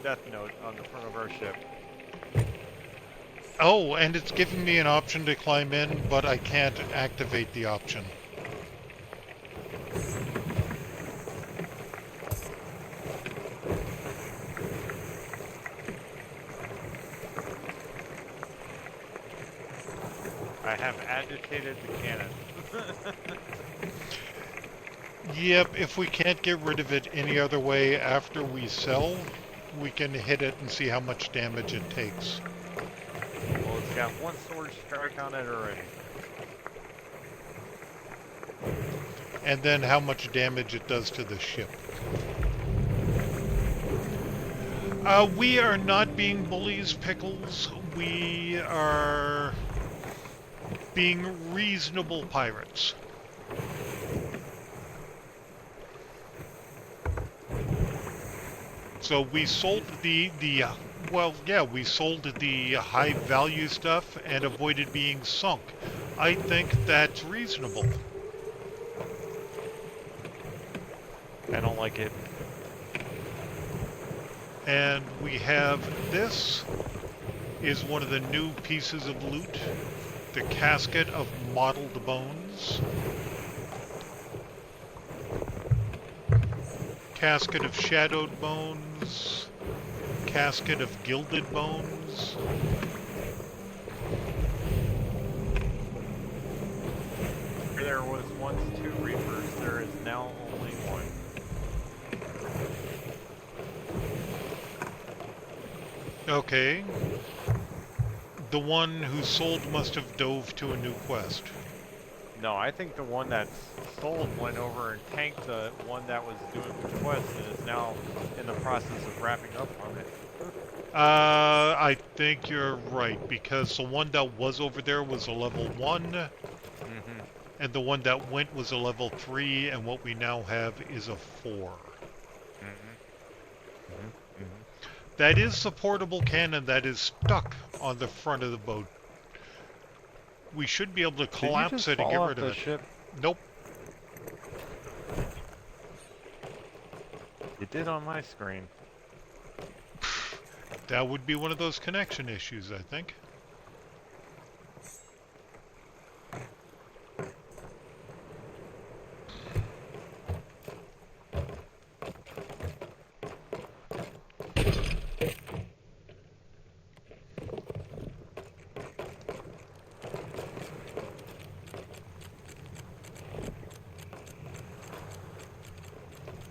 death note on the front of our ship. Oh, and it's giving me an option to climb in, but I can't activate the option. I have agitated the cannon. Yep, if we can't get rid of it any other way after we sell, we can hit it and see how much damage it takes. Well, it's got one sword strike on it already. And then how much damage it does to the ship. We are not being bullies, Pickles. We are being reasonable pirates. So we sold we sold the high value stuff and avoided being sunk. I think that's reasonable. I don't like it. And we have this is one of the new pieces of loot. The casket of mottled bones. Casket of shadowed bones. Casket of gilded bones. There was once 2 Reapers, there is now only 1. Okay. The one who sold must have dove to a new quest. No, I think the one that's sold went over and tanked the one that was doing the quest and is now in the process of wrapping up on it. I think you're right, because the one that was over there was a level 1, and the one that went was a level 3, and what we now have is a 4. That is the portable cannon that is stuck on the front of the boat. We should be able to Did you collapse just it and fall get off rid of the it. ship? Nope. It did on my screen. That would be one of those connection issues, I think.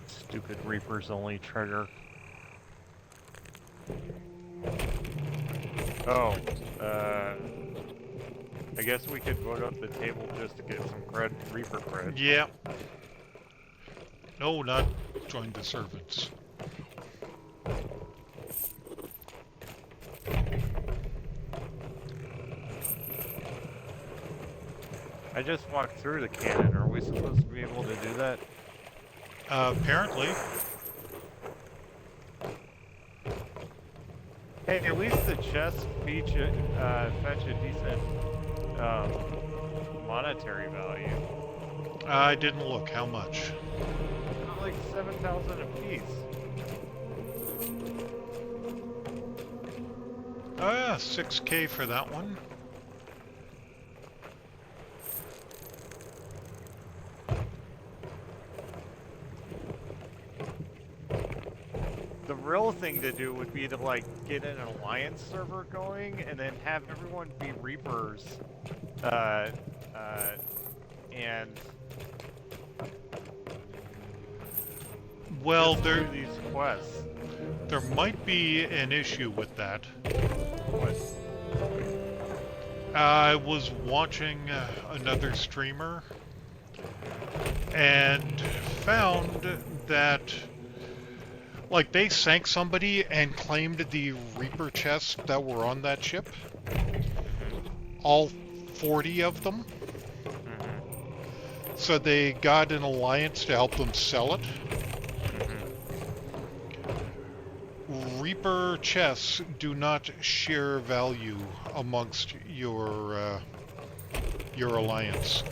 Stupid Reapers only trigger. Oh, I guess we could vote up the table just to get some cred, Reaper cred. Yeah. No, not join the servants. I just walked through the cannon. Are we supposed to be able to do that? Apparently. Hey, at least the chests fetch a decent monetary value. I didn't look. How much? Like 7,000 apiece. Oh yeah, 6K for that one. The real thing to do would be to like get an alliance server going and then have everyone be Reapers, and Well, just do these quests. there might be an issue with that. What? I was watching another streamer and found that, like, they sank somebody and claimed the Reaper chests that were on that ship. All 40 of them. So they got an alliance to help them sell it. Reaper chests do not share value amongst your alliance.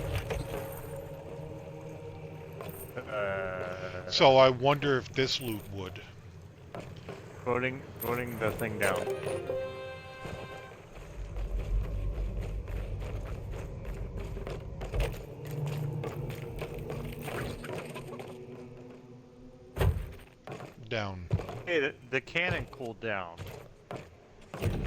So I wonder if this loot would. Voting the thing down. Down. Hey, the cannon cooled down. 9, 10,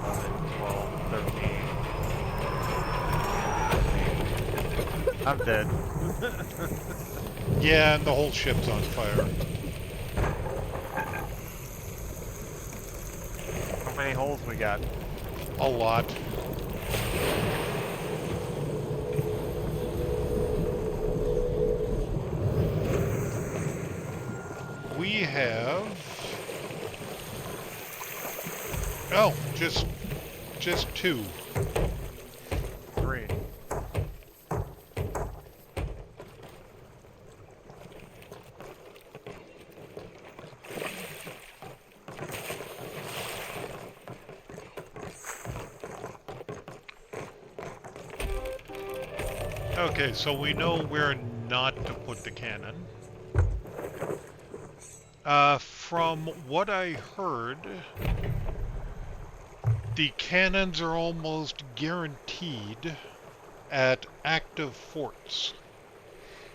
11, 12, 13. I'm dead. Yeah, and the whole ship's on fire. How many holes we got? A lot. We have... Oh, just 2. 3. Okay, so we know where not to put the cannon. From what I heard, the cannons are almost guaranteed at active forts.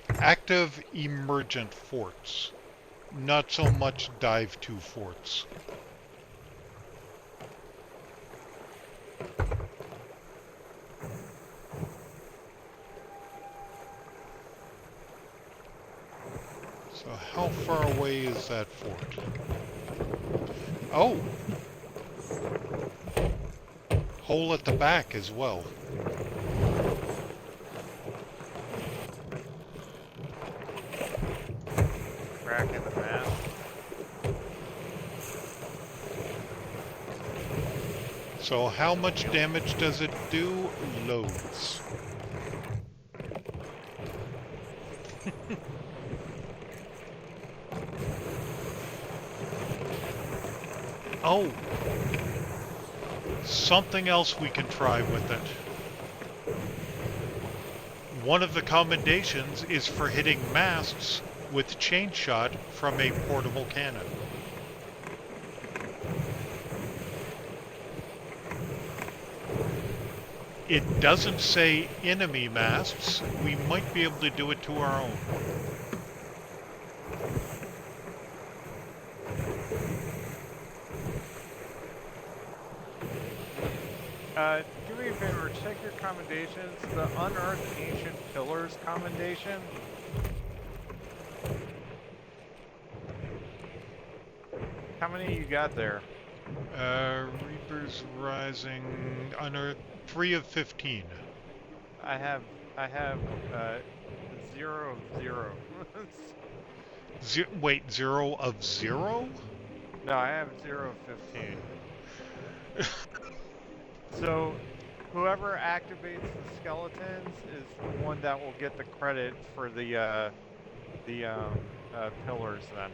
Active emergent forts. Not so much dive to forts. So how far away is that fort? Oh! Hole at the back as well. Crack in the map. So how much damage does it do? Loads. Oh, something else we can try with it. One of the commendations is for hitting masts with chain shot from a portable cannon. It doesn't say enemy masts. We might be able to do it to our own. Do me a favor, check your commendations. The Unearthed Ancient Pillars commendation. How many you got there? Reapers Rising, unearthed 3 of 15. I have 0 of 0. Wait, 0 of 0? No, I have 0 of 15. So, whoever activates the skeletons is the one that will get the credit for the pillars then.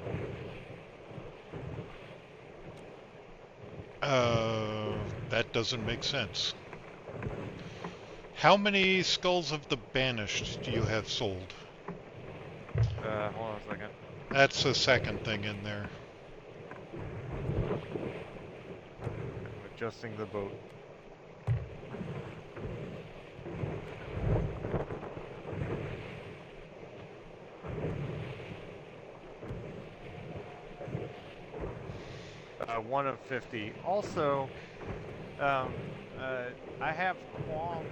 That doesn't make sense. How many Skulls of the Banished do you have sold? Hold on a second. That's the second thing in there. I'm adjusting the boat. One of 50. Also, I have qualms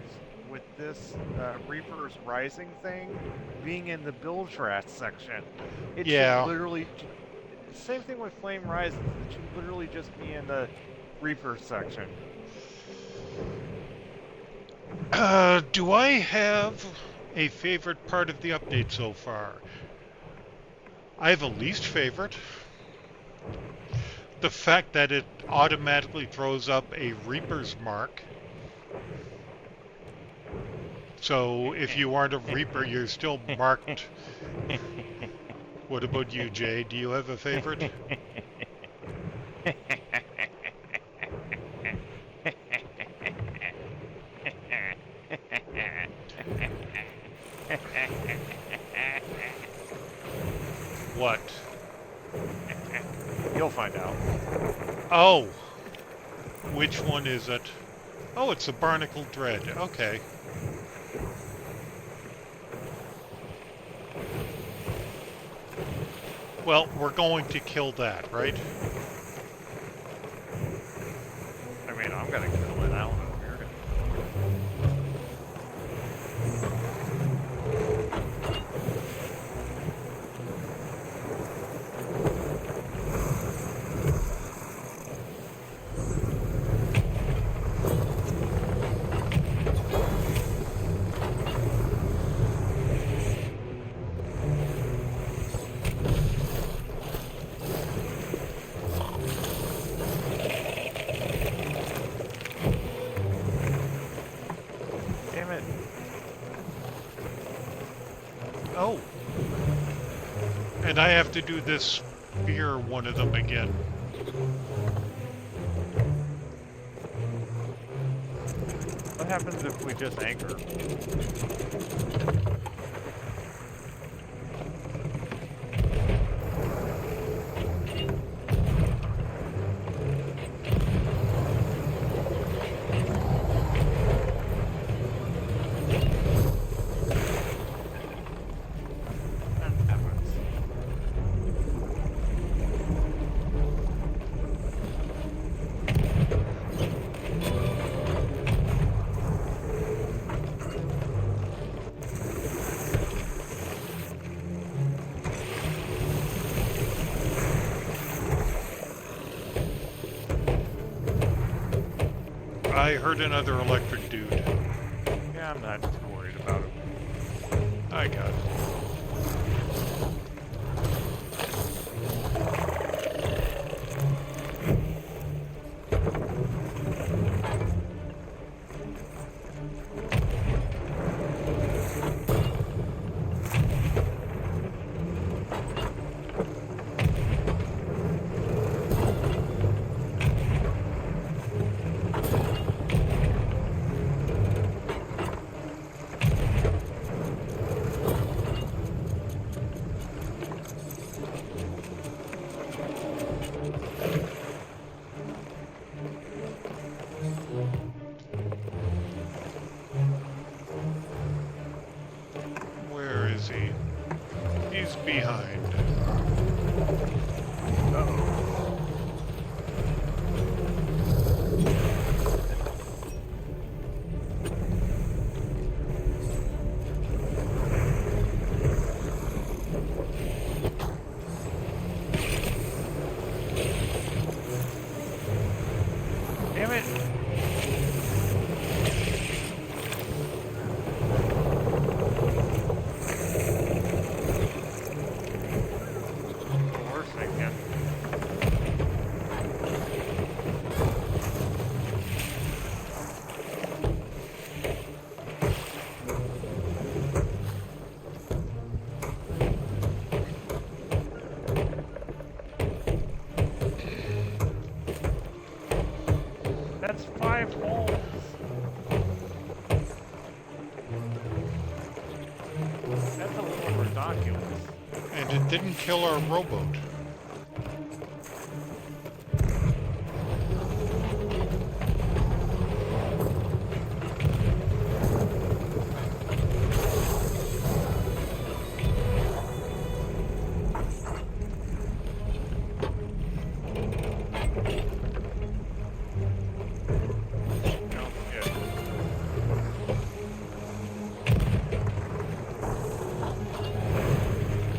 with this Reaper's Rising thing being in the bilge rat section. It Yeah. should literally, same thing with Flame Rises, it should literally just be in the Reaper section. Do I have a favorite part of the update so far? I have a least favorite. The fact that it automatically throws up a Reaper's mark. So if you aren't a Reaper, you're still marked. What about you, Jay? Do you have a favorite? What? You'll find out. Oh! Which one is it? Oh, it's a Barnacled Dread. Okay. Well, we're going to kill that, right? I mean, I'm gonna kill it. I don't know if you're gonna. Damn it. Oh. And I have to do this spear one of them again. What happens if we just anchor? I heard another electric dude. Yeah, I'm not too worried about it. I got it. is behind. Uh-oh. Damn it! The worst thing can. That's 5 holes. That's a little ridiculous. And it didn't kill our rowboat. No, good.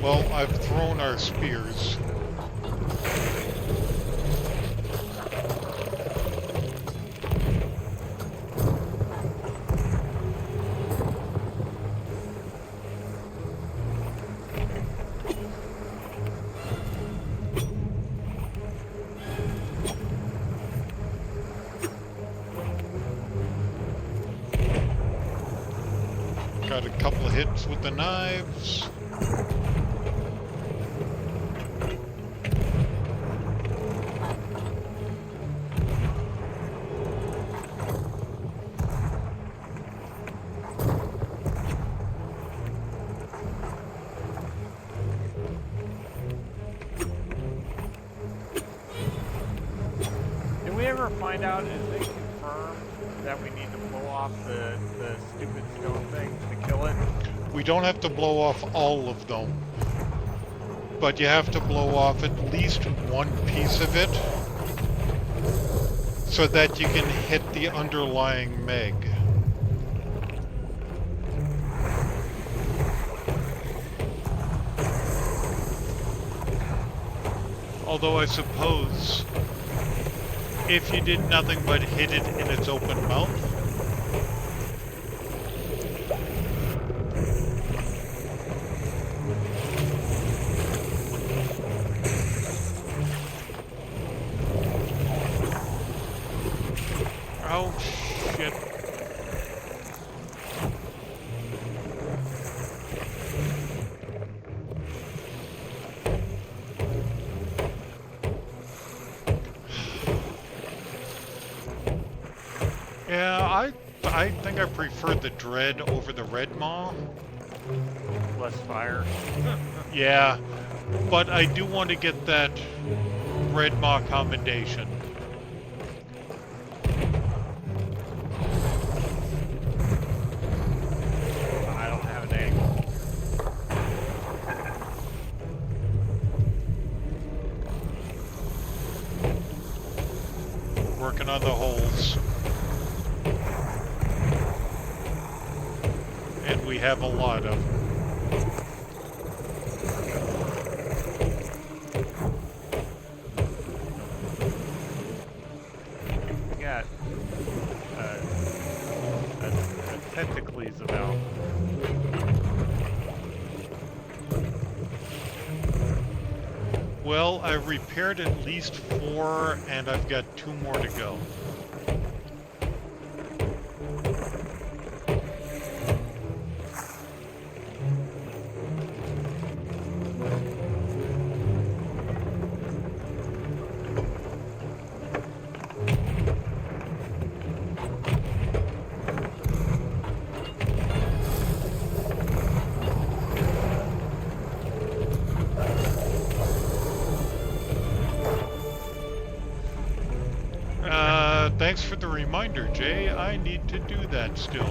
Well, I've thrown our spears. Got a couple of hits with the knives. Did we ever find out, is it confirmed that we need to blow off the stupid stone thing to kill it? We don't have to blow off all of them, but you have to blow off at least one piece of it so that you can hit the underlying meg. Although I suppose if you did nothing but hit it in its open mouth, oh shit. Yeah, I think I prefer the Dread over the Red Maw. Less fire. Yeah, but I do want to get that Red Maw commendation. I don't have an angle. Working on the holes. And we have a lot of them. We got a tentacles about. Well, I've repaired at least 4, and I've got 2 more to go. Thanks for the reminder, Jay. I need to do that still.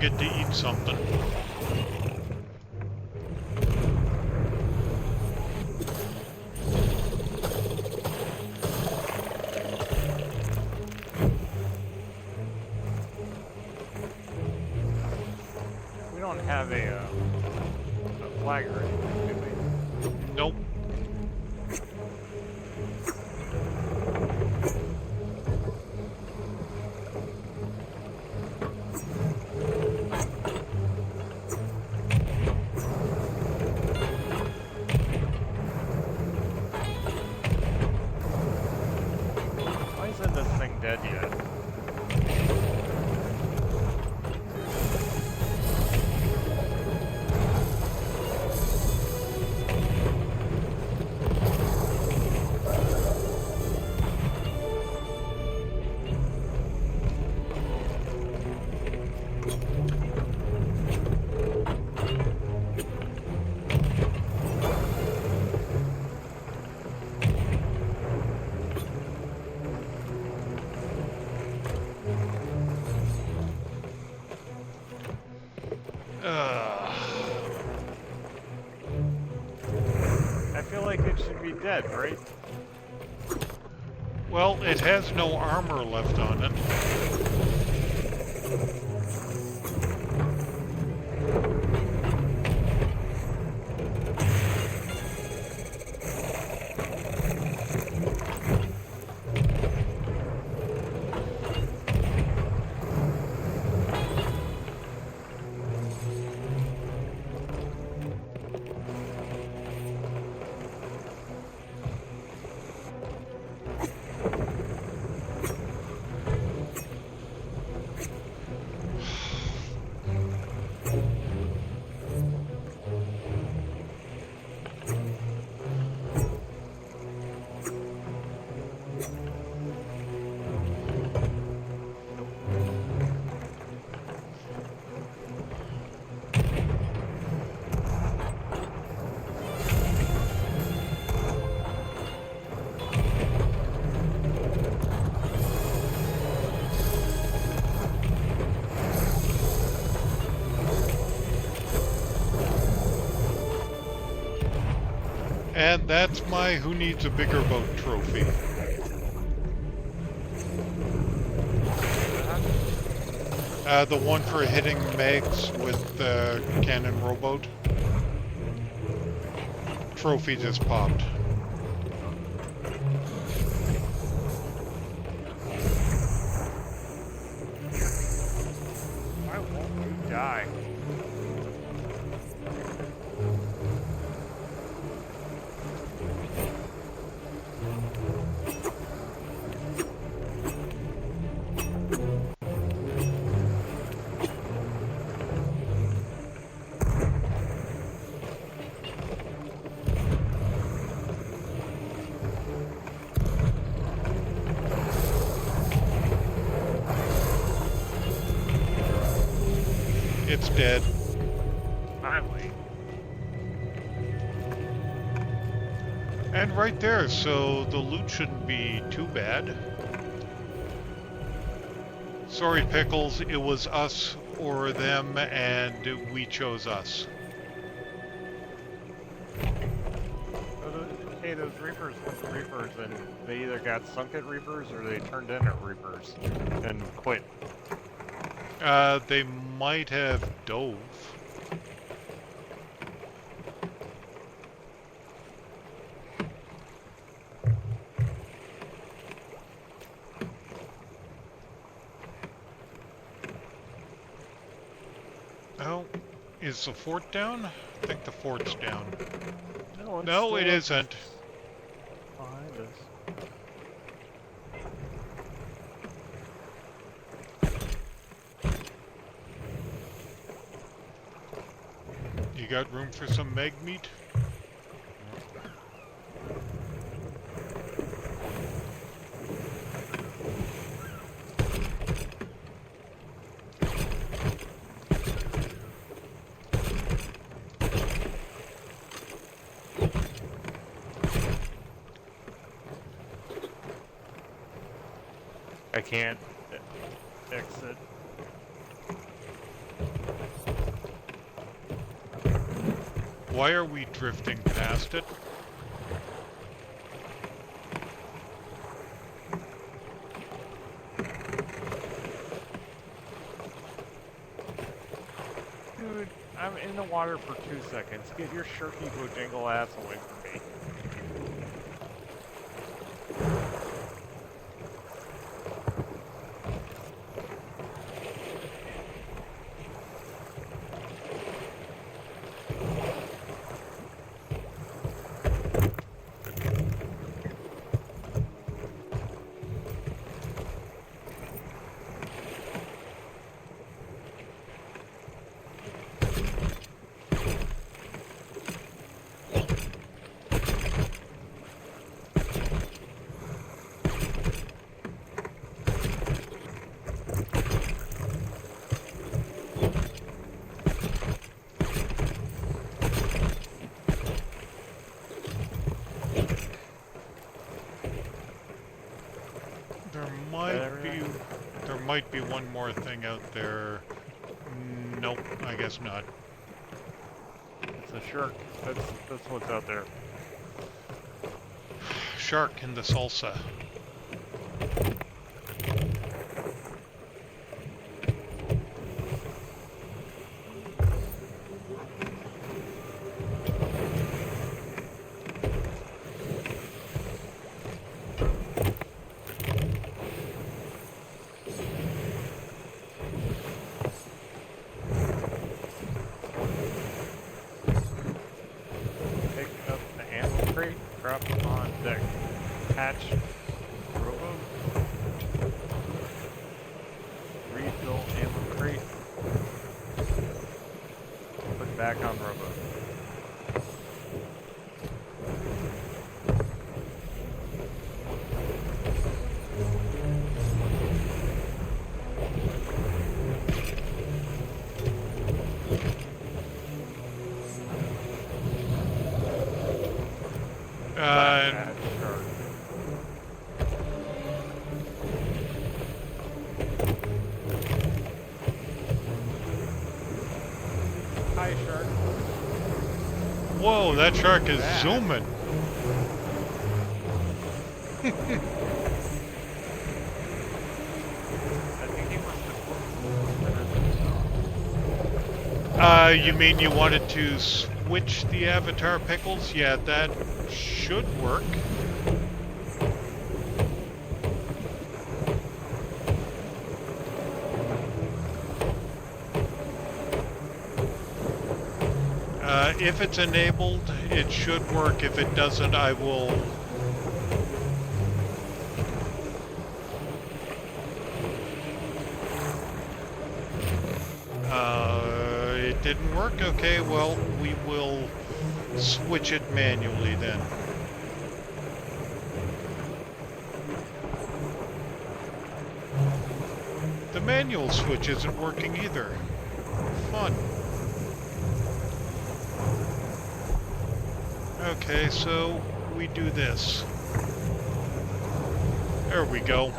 get to eat something. We don't have a flag or anything, do we? Nope. Why isn't this thing dead yet? I feel like it should be dead, right? Well, it has no armor left on it. And that's my Who Needs a Bigger Boat trophy. The one for hitting Megs with the cannon rowboat. Trophy just popped. Why won't you die? It's dead. Finally. And right there, so the loot shouldn't be too bad. Sorry, Pickles, it was us or them, and we chose us. Hey, those Reapers went to Reapers, and they either got sunk at Reapers or they turned in at Reapers and quit. They might have dove. Oh, is the fort down? I think the fort's down. No, it isn't. Behind us. You got room for some meg meat? I can't exit. Why are we drifting past it? Dude, I'm in the water for 2 seconds. Get your shirky bojingle ass away from me. There might be one more thing out there. Nope, I guess not. It's a shark. That's what's out there. Shark in the salsa. Hi, shark. Whoa, that shark is zooming. You mean you wanted to switch the avatar pickles? Yeah, that should work. If it's enabled, it should work. If it doesn't, I will... it didn't work? Okay, well, we will switch it manually then. The manual switch isn't working either. Fun. Okay, so we do this. There we go.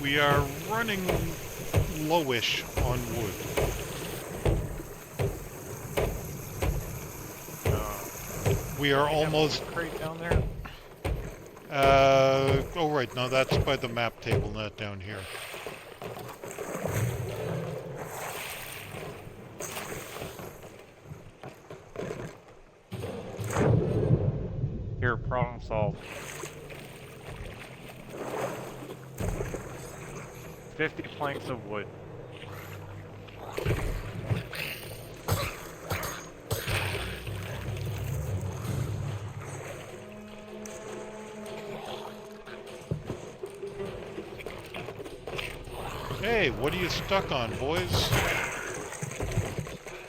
We are running lowish on wood. We are almost... crate down there? oh right, no, that's by the map table, not down here. Here, problem solved. 50 planks of wood. Hey, what are you stuck on, boys?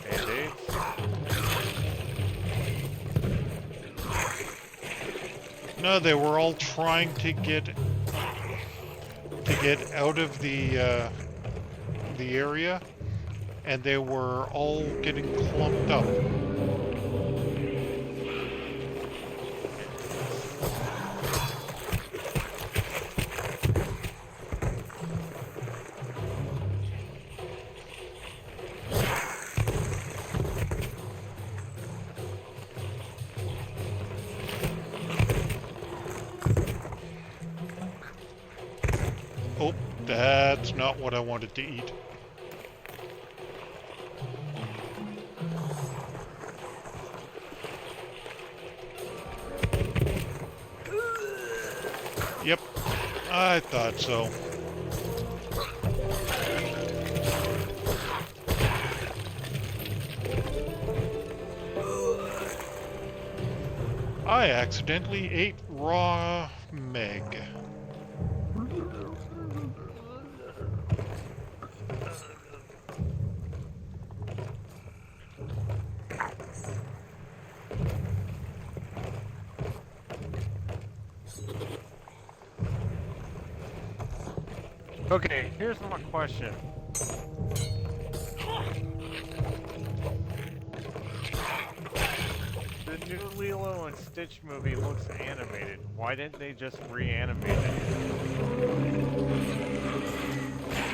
Band-aids. No, they were all trying to get out of the area, and they were all getting clumped up. Oh, that's not what I wanted to eat. Yep, I thought so. I accidentally ate raw Meg. Okay, here's my question. The new Lilo and Stitch movie looks animated. Why didn't they just reanimate it?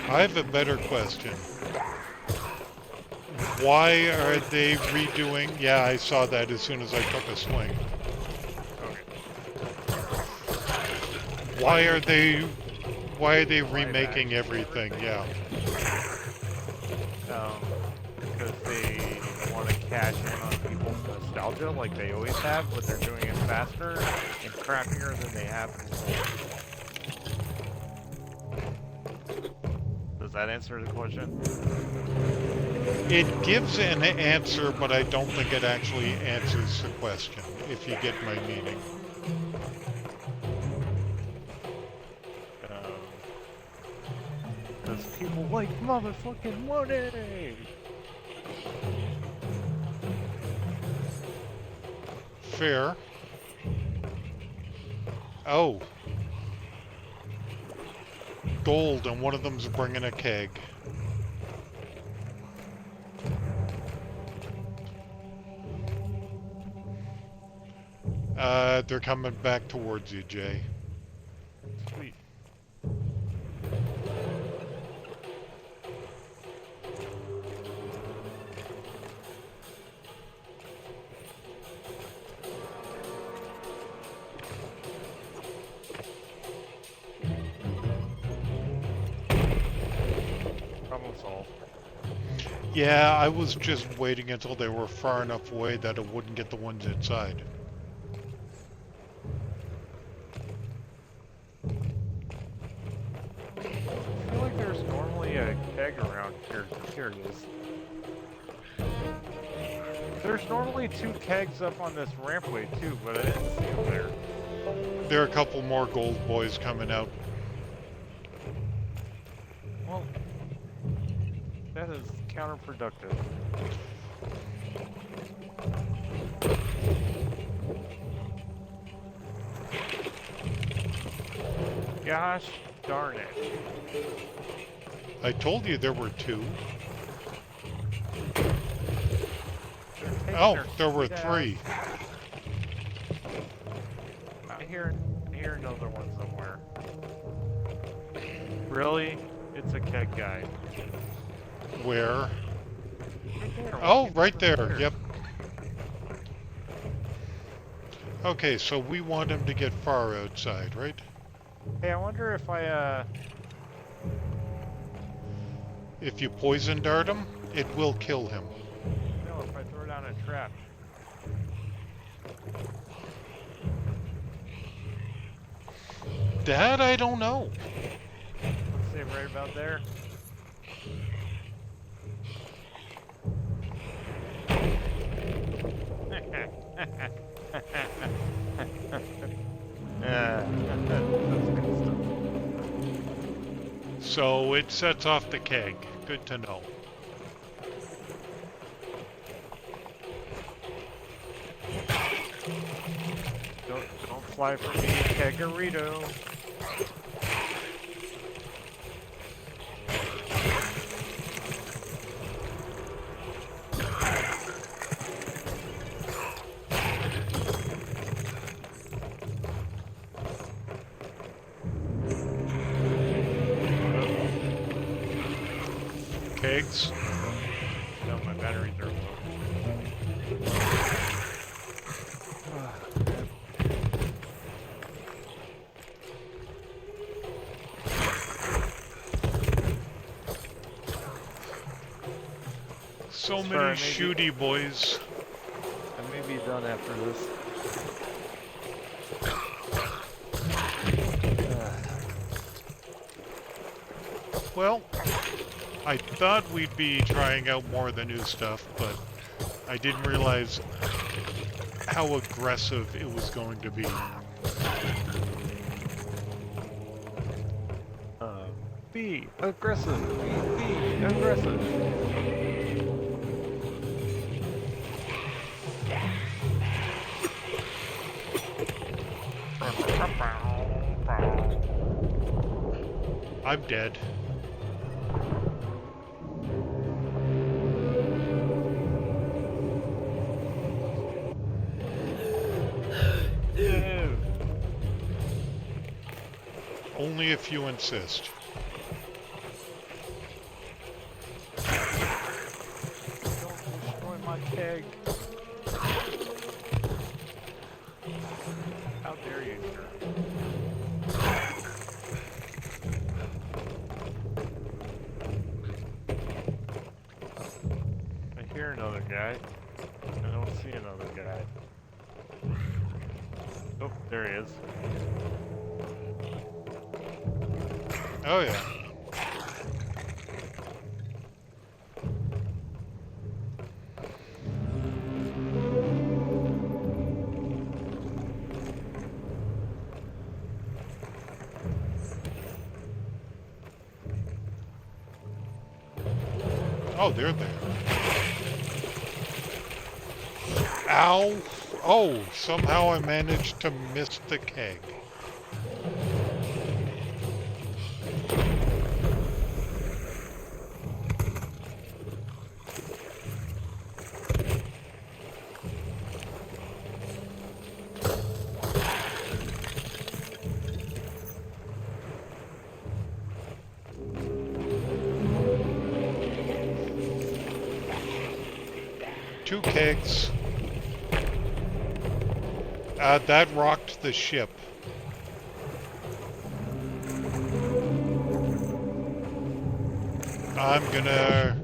I have a better question. Why are they redoing? Yeah, I saw that as soon as I took a swing. Okay. Why are they remaking everything? Yeah. Because they want to cash in on people's nostalgia like they always have, but they're doing it faster and crappier than they have before. Does that answer the question? It gives an answer, but I don't think it actually answers the question, if you get my meaning. Because people like motherfucking money! Fair. Oh. Gold, and one of them's bringing a keg. They're coming back towards you, Jay. Sweet. Problem solved. Yeah, I was just waiting until they were far enough away that it wouldn't get the ones inside. I feel like there's normally a keg around here. Here it is. There's normally 2 kegs up on this rampway too, but I didn't see them there. There are a couple more gold boys coming out. Well, that is counterproductive. Gosh darn it. I told you there were 2. Oh, there were 3. I hear another one somewhere. Really? It's a keg guy. Where? Right there, Oh, walking right over there. Yep. Okay, so we want him to get far outside, right? Hey, I wonder if If you poison dart him, it will kill him. no, if I throw down a trap. That I don't know. Let's say right about there. Yeah, that's good stuff. So it sets off the keg. Good to know. Don't fly for me, Kegarito. Kegs. No, my batteries are low. So many Sorry, shooty boys. I may be done after this. Well, I thought we'd be trying out more of the new stuff, but I didn't realize how aggressive it was going to be. Be aggressive. Be aggressive. I'm dead. No. Only if you insist. Don't destroy my keg. How dare you, sir? I hear another guy. I don't see another guy. Oh, there he is. Oh yeah. Oh, they're there. Ow! Oh, somehow I managed to miss the keg. Two kegs. That rocked the ship. I'm gonna...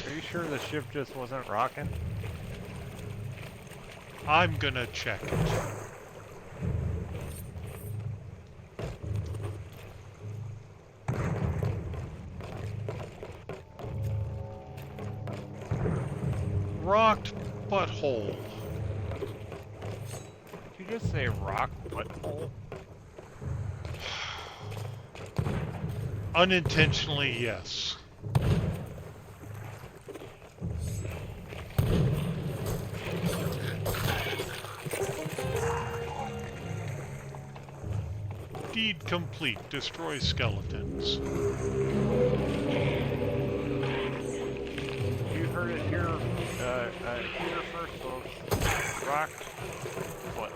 Are you sure the ship just wasn't rocking? I'm gonna check it. Rocked butthole. Did you just say rock butthole? Unintentionally, yes. Deed complete. Destroy skeletons. You heard it here, here first, folks. Rock what?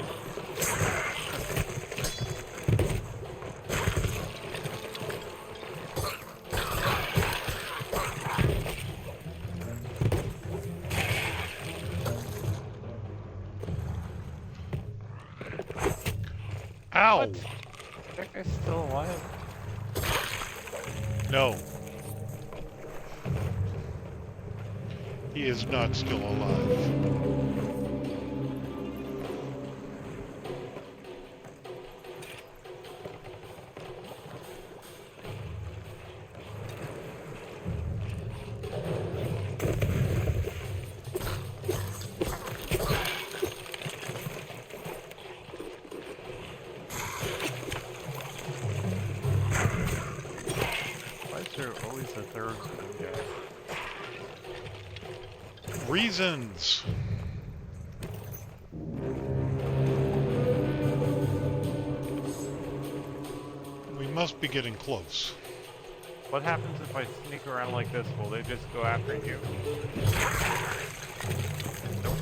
Ow! What? That guy's still alive? No. He is not still alive. Why is there always a third guy? Reasons. must be getting close. What happens if I sneak around like this? Will they just go after you? Nope.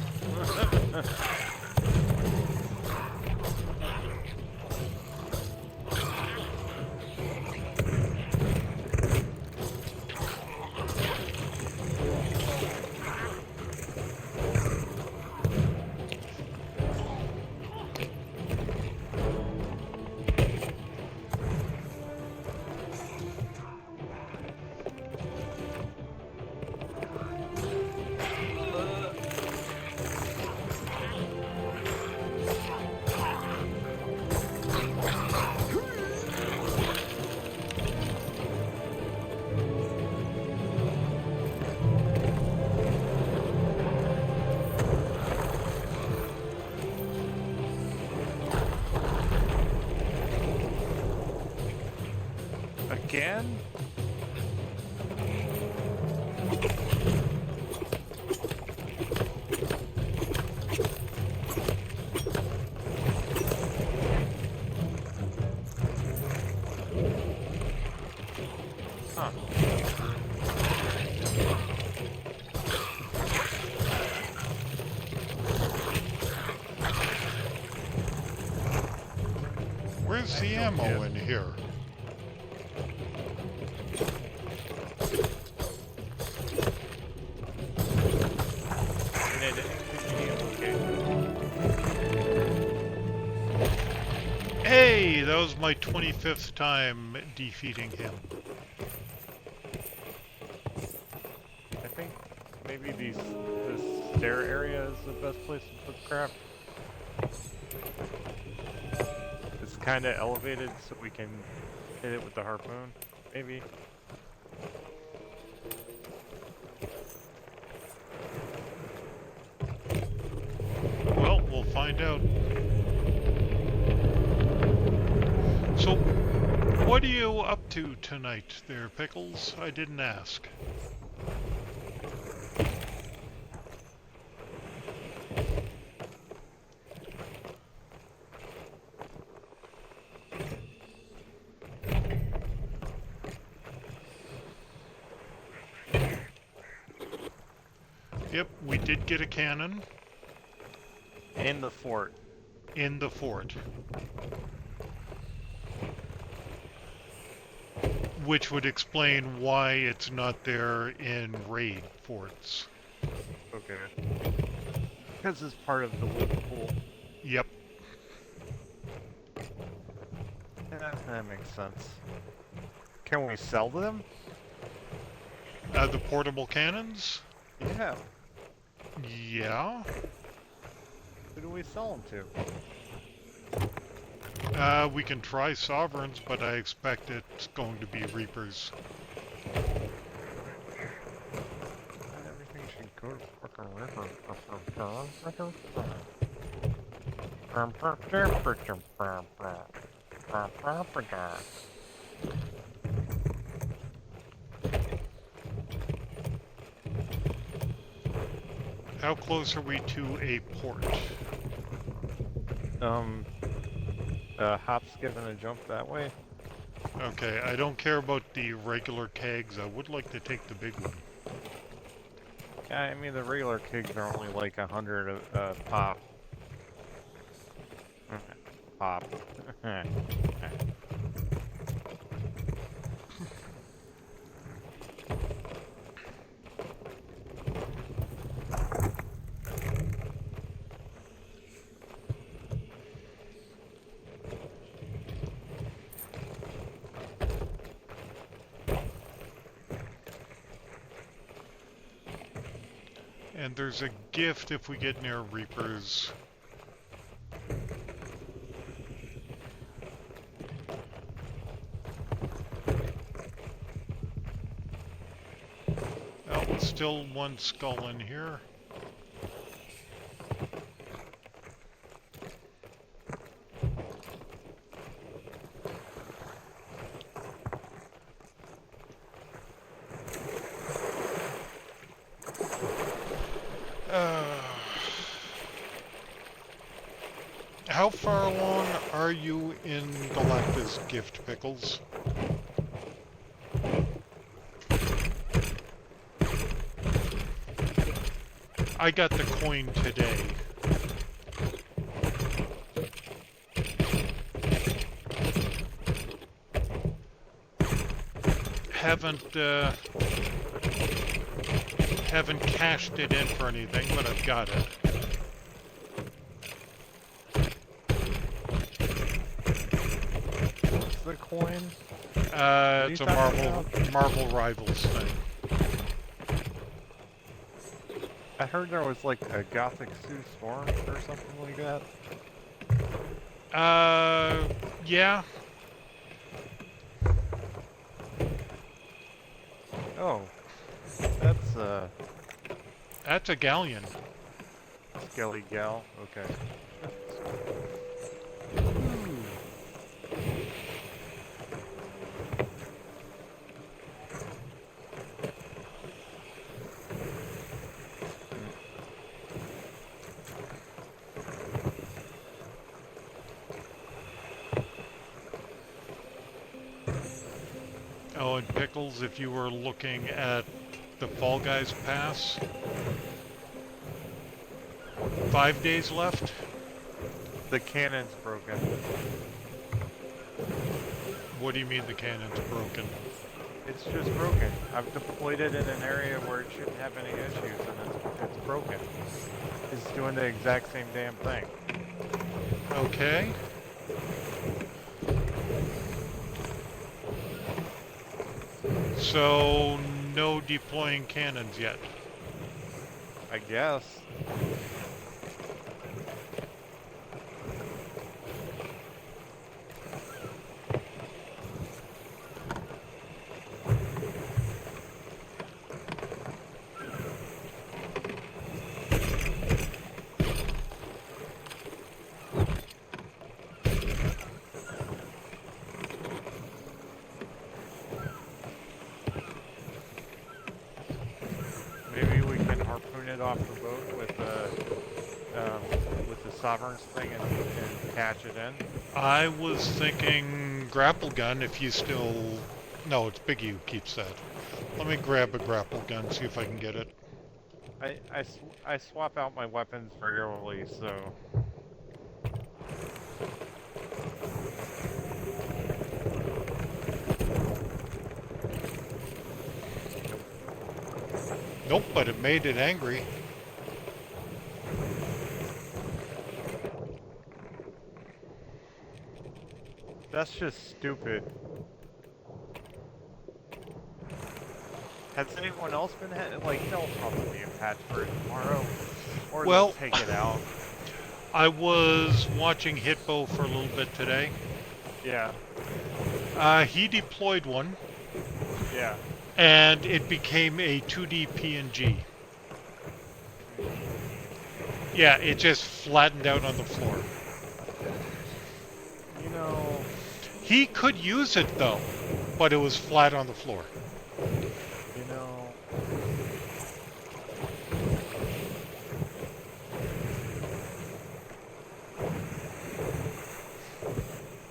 Again? Huh. Where's the Excellent, ammo yes. in here? Hey, that was my 25th time defeating him. I think maybe this stair area is the best place to put crap. It's kind of elevated so we can hit it with the harpoon, maybe. Well, we'll find out. So, what are you up to tonight there, Pickles? I didn't ask. Yep, we did get a cannon In the fort. in the fort. Which would explain why it's not there in raid forts. Okay. Because it's part of the loot pool. Yep. Yeah, that makes sense. Can we sell them? The portable cannons? Yeah. Yeah. Who do we sell them to? We can try Sovereigns, but I expect it's going to be Reapers. Everything should go to fucking river. How close are we to a port? Hop, skip, and a jump that way. Okay, I don't care about the regular kegs. I would like to take the big one. Yeah, I mean the regular kegs are only like 100 pop. Pop. And there's a gift if we get near Reapers. Oh, still one skull in here. How far along are you in Galactus gift, Pickles? I got the coin today. Haven't cashed it in for anything, but I've got it. What's the coin? It's a Marvel Rivals thing. I heard there was like a Gothic Sue Storm or something like that. Yeah. Oh, That's a galleon. Skelly Gal. Okay. Oh, and Pickles, if you were looking at the Fall Guys pass, 5 days left. The cannon's broken. What do you mean the cannon's broken? It's just broken. I've deployed it in an area where it shouldn't have any issues, and it's broken. It's doing the exact same damn thing. Okay. So, no deploying cannons yet. I guess. Maybe we can harpoon it off the boat with the Sovereign's thing and catch it in. I was thinking grapple gun if you still... No, it's Biggie who keeps that. Let me grab a grapple gun, see if I can get it. I swap out my weapons regularly, so... Nope, but it made it angry. That's just stupid. Has anyone else been like, they'll probably be a patch for it tomorrow. Or Well, they'll take it out. I was watching Hitbo for a little bit today. Yeah. He deployed one, Yeah. and it became a 2D PNG. Yeah, it just flattened out on the floor. You know... He could use it, though, but it was flat on the floor. You know...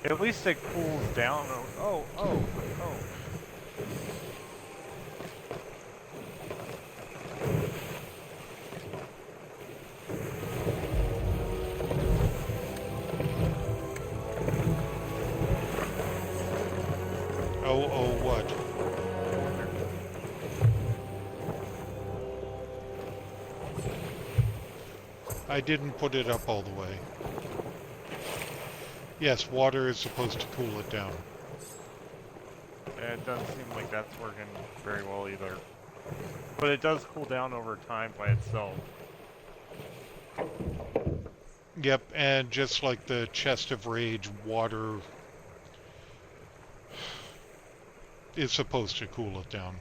At least it cools down. Oh. Oh, what? I didn't put it up all the way. Yes, water is supposed to cool it down. It doesn't seem like that's working very well either. But it does cool down over time by itself. Yep, and just like the Chest of Rage, water is supposed to cool it down.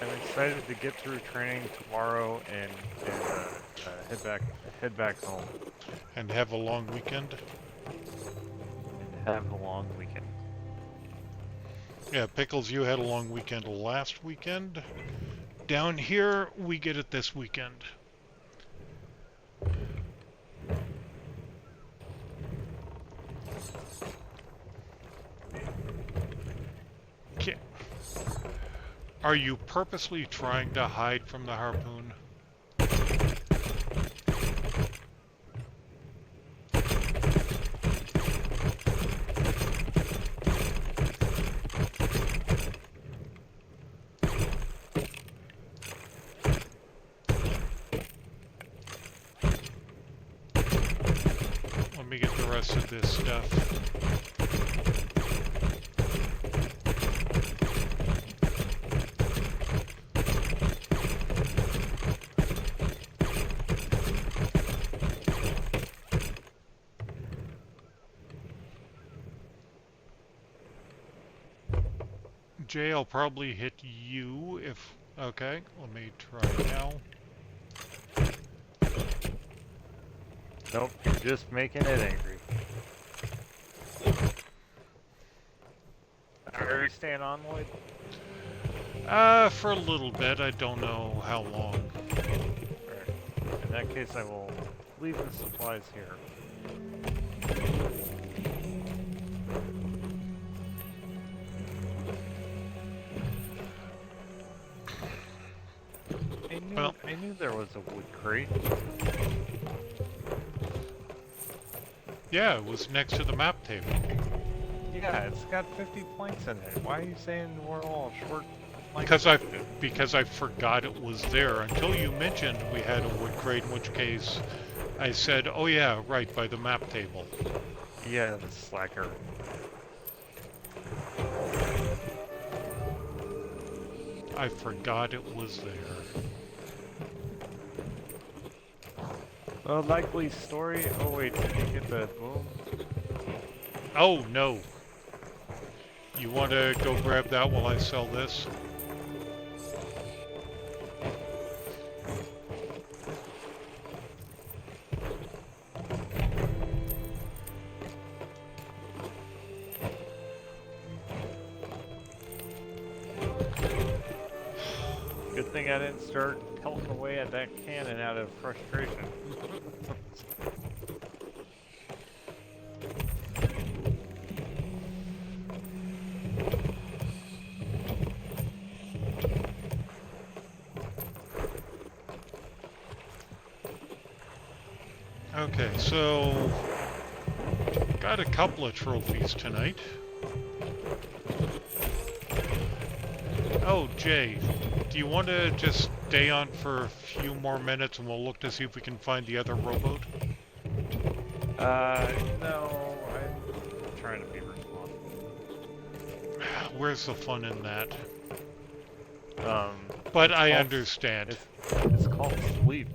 I'm excited to get through training tomorrow and head back home. And have a long weekend? And have a long weekend. Yeah, Pickles, you had a long weekend last weekend. Down here, we get it this weekend. Okay. Are you purposely trying to hide from the harpoon? Let me get the rest of this stuff. Jay, I'll probably hit you if... Okay, let me try now. Nope, you're just making it angry. Are you staying on, Lloyd? For a little bit. I don't know how long. Alright. In that case, I will leave the supplies here. I knew there was a wood crate. Yeah, it was next to the map table. Yeah, it's got 50 planks in it. Why are you saying we're all short planks? Because I forgot it was there until you mentioned we had a wood crate, in which case I said, oh yeah, right, by the map table. Yeah, the slacker. I forgot it was there. A likely story. Oh wait, did you get the boom? Oh, no. You want to go grab that while I sell this? Good thing I didn't start pelting away at that cannon out of frustration. Okay, so got a couple of trophies tonight. Oh, Jay, do you want to just stay on for a few more minutes and we'll look to see if we can find the other rowboat? No, I'm trying to be responsible. Where's the fun in that? It's But I called- understand. It's called sleep.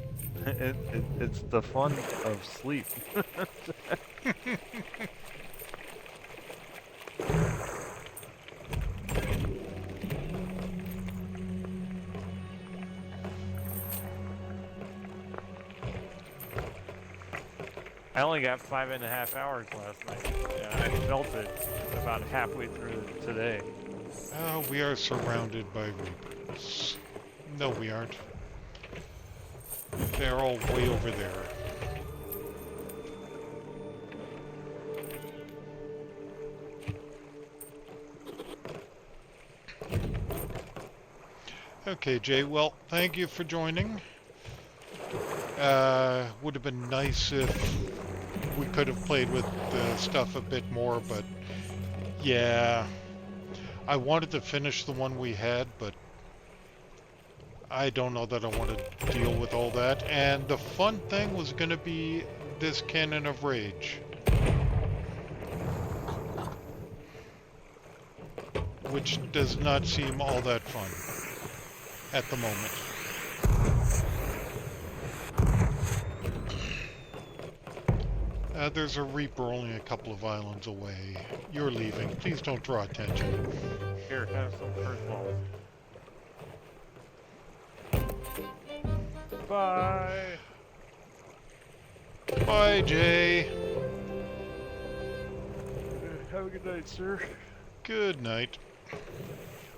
It's the fun of sleep. I only got 5.5 hours last night. Yeah, I felt it about halfway through today. We are surrounded by reapers. No, we aren't. They're all way over there. Okay, Jay, well, thank you for joining. Would have been nice if we could have played with the stuff a bit more, but yeah. I wanted to finish the one we had, but I don't know that I want to deal with all that. And the fun thing was going to be this Cannon of Rage, which does not seem all that fun at the moment. There's a Reaper only a couple of islands away. You're leaving. Please don't draw attention. Here, have some first balls. Bye. Bye, Jay. Have a good night, sir. Good night.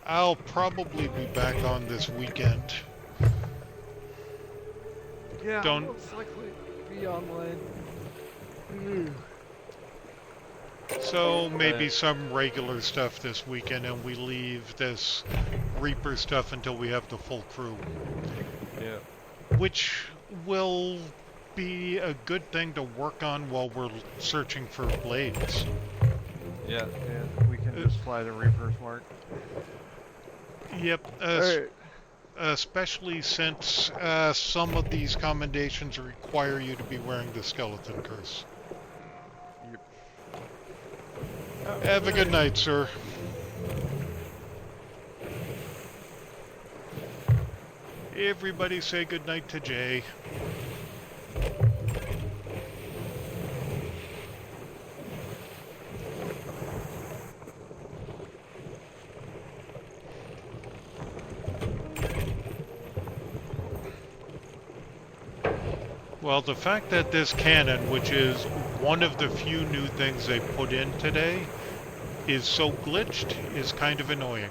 I'll probably be back on this weekend. Yeah, I'll Don't most likely be online. So maybe some regular stuff this weekend, and we leave this Reaper stuff until we have the full crew, Yeah. which will be a good thing to work on while we're searching for blades. Yeah, and we can just fly the Reapers, Mark. Yep, Alright. especially since some of these commendations require you to be wearing the skeleton curse. Yep. Have a good night, sir. Everybody say good night to Jay. Well, the fact that this cannon, which is one of the few new things they put in today, is so glitched is kind of annoying.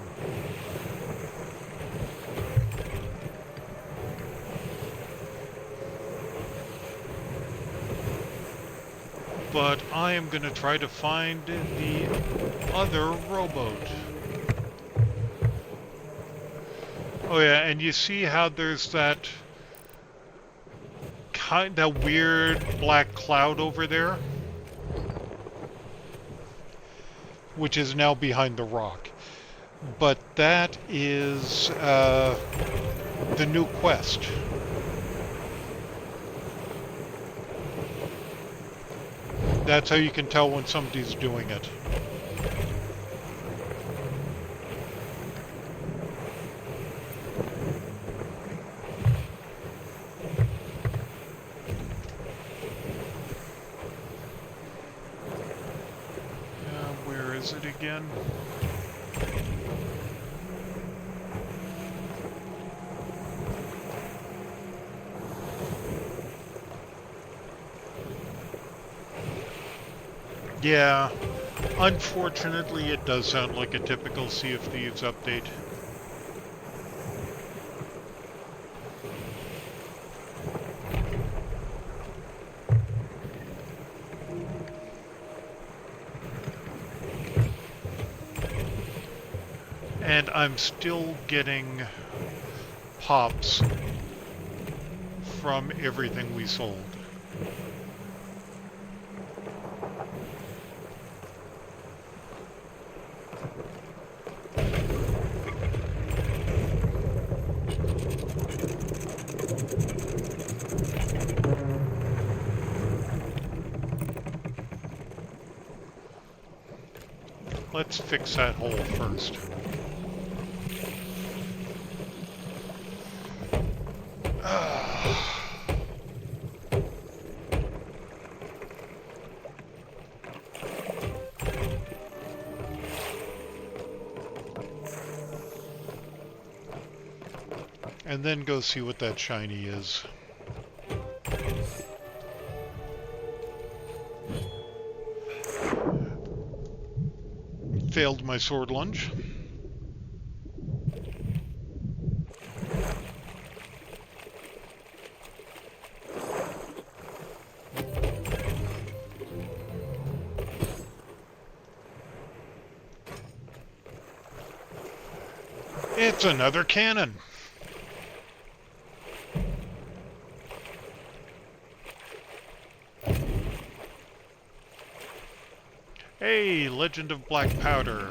But I am going to try to find the other rowboat. Oh yeah, and you see how there's that weird black cloud over there? Which is now behind the rock. But that is the new quest. That's how you can tell when somebody's doing it. Where is it again? Yeah, unfortunately it does sound like a typical Sea of Thieves update. And I'm still getting pops from everything we sold. Let's fix that hole first. And then go see what that shiny is. Failed my sword lunge. It's another cannon. Hey, Legend of Black Powder.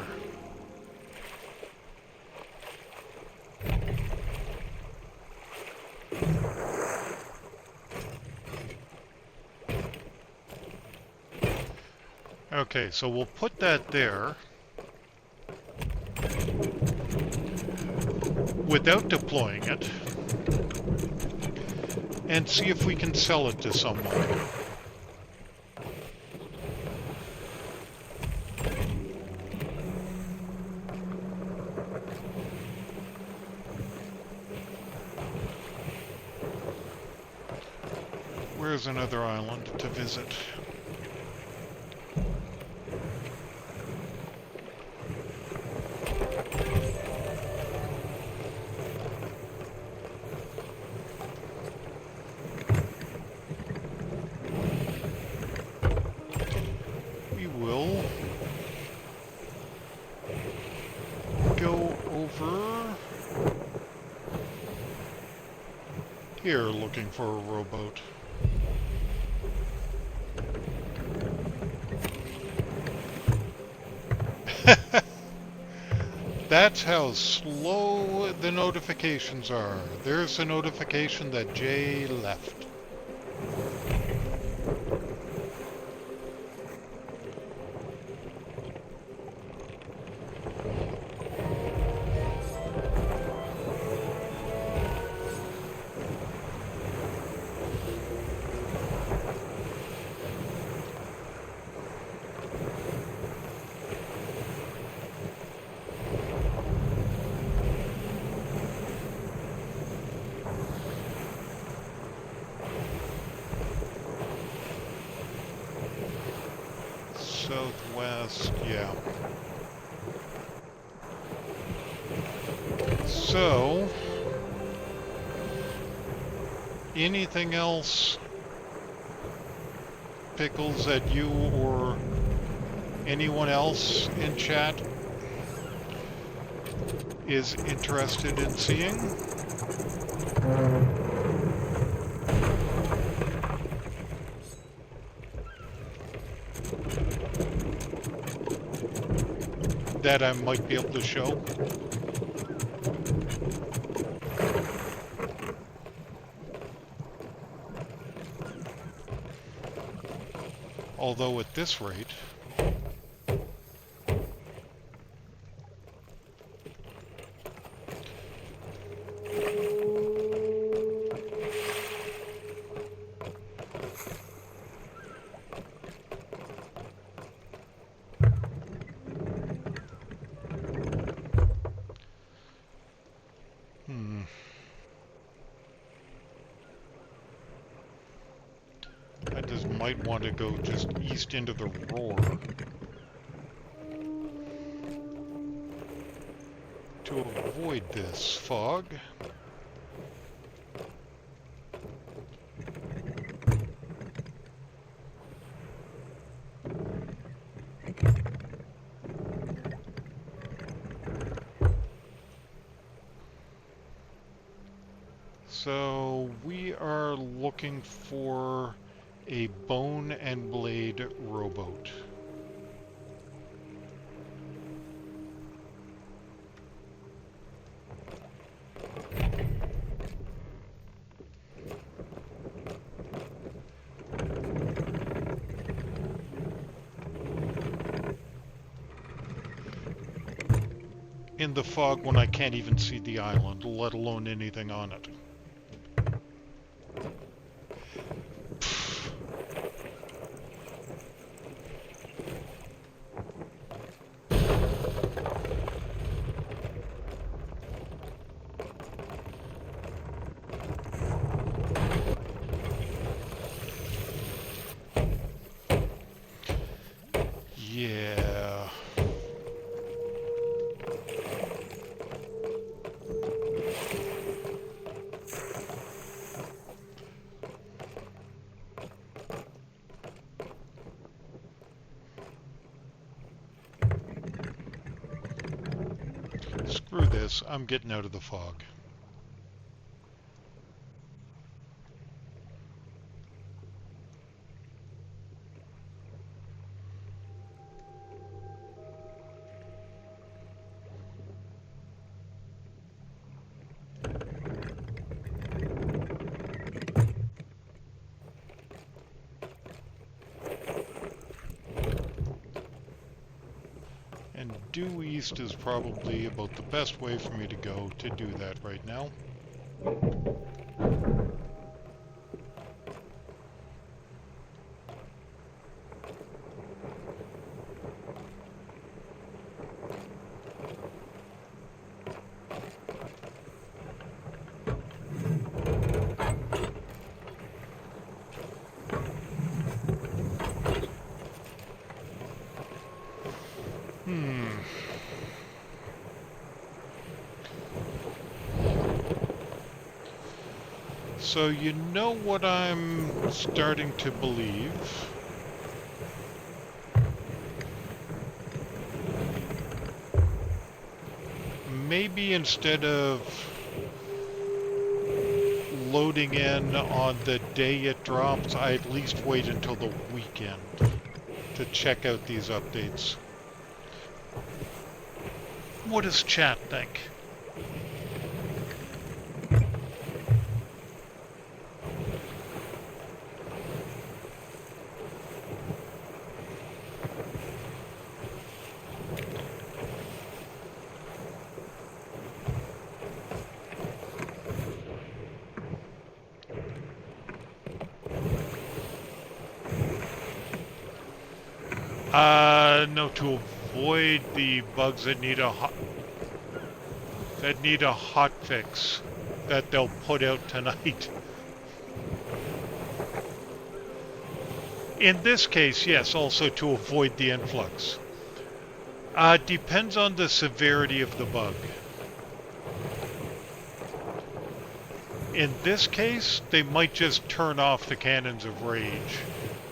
Okay, so we'll put that there without deploying it and see if we can sell it to someone. Where's another island to visit? Here, looking for a rowboat. That's how slow the notifications are. There's a notification that Jay left. Southwest, yeah. So, anything else, Pickles, that you or anyone else in chat is interested in seeing? That I might be able to show? Although at this rate... I just might want to go just east into the roar to avoid this fog. So we are looking for a bone and blade rowboat. In the fog when I can't even see the island, let alone anything on it. Yeah. Screw this, I'm getting out of the fog. And due east is probably about the best way for me to go to do that right now. So you know what I'm starting to believe? Maybe instead of loading in on the day it drops, I at least wait until the weekend to check out these updates. What does chat think? No, to avoid the bugs that need a hot fix that they'll put out tonight. In this case, yes, also to avoid the influx. Depends on the severity of the bug. In this case, they might just turn off the cannons of rage,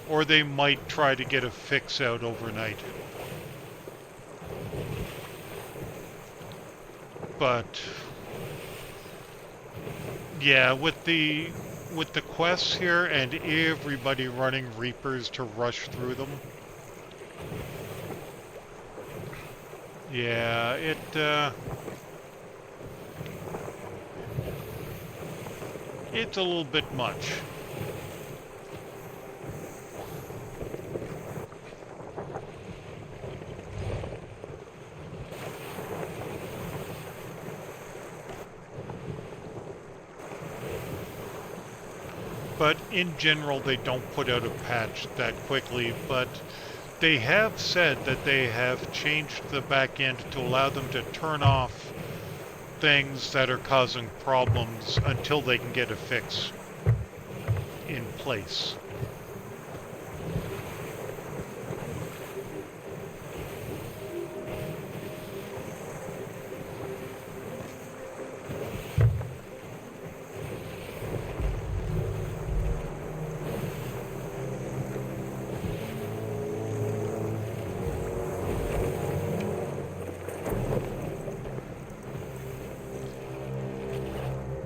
or they might try to get a fix out overnight. But yeah, with the quests here and everybody running Reapers to rush through them, yeah, it's a little bit much. But in general, they don't put out a patch that quickly, but they have said that they have changed the back end to allow them to turn off things that are causing problems until they can get a fix in place.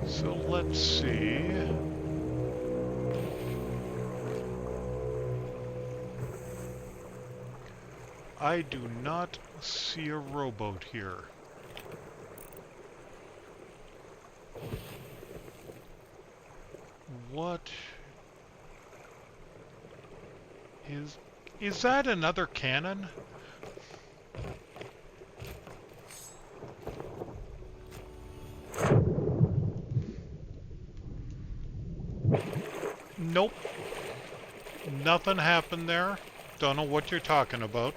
So let's see. I do not see a rowboat here. What is that another cannon? Nope. Nothing happened there. Don't know what you're talking about.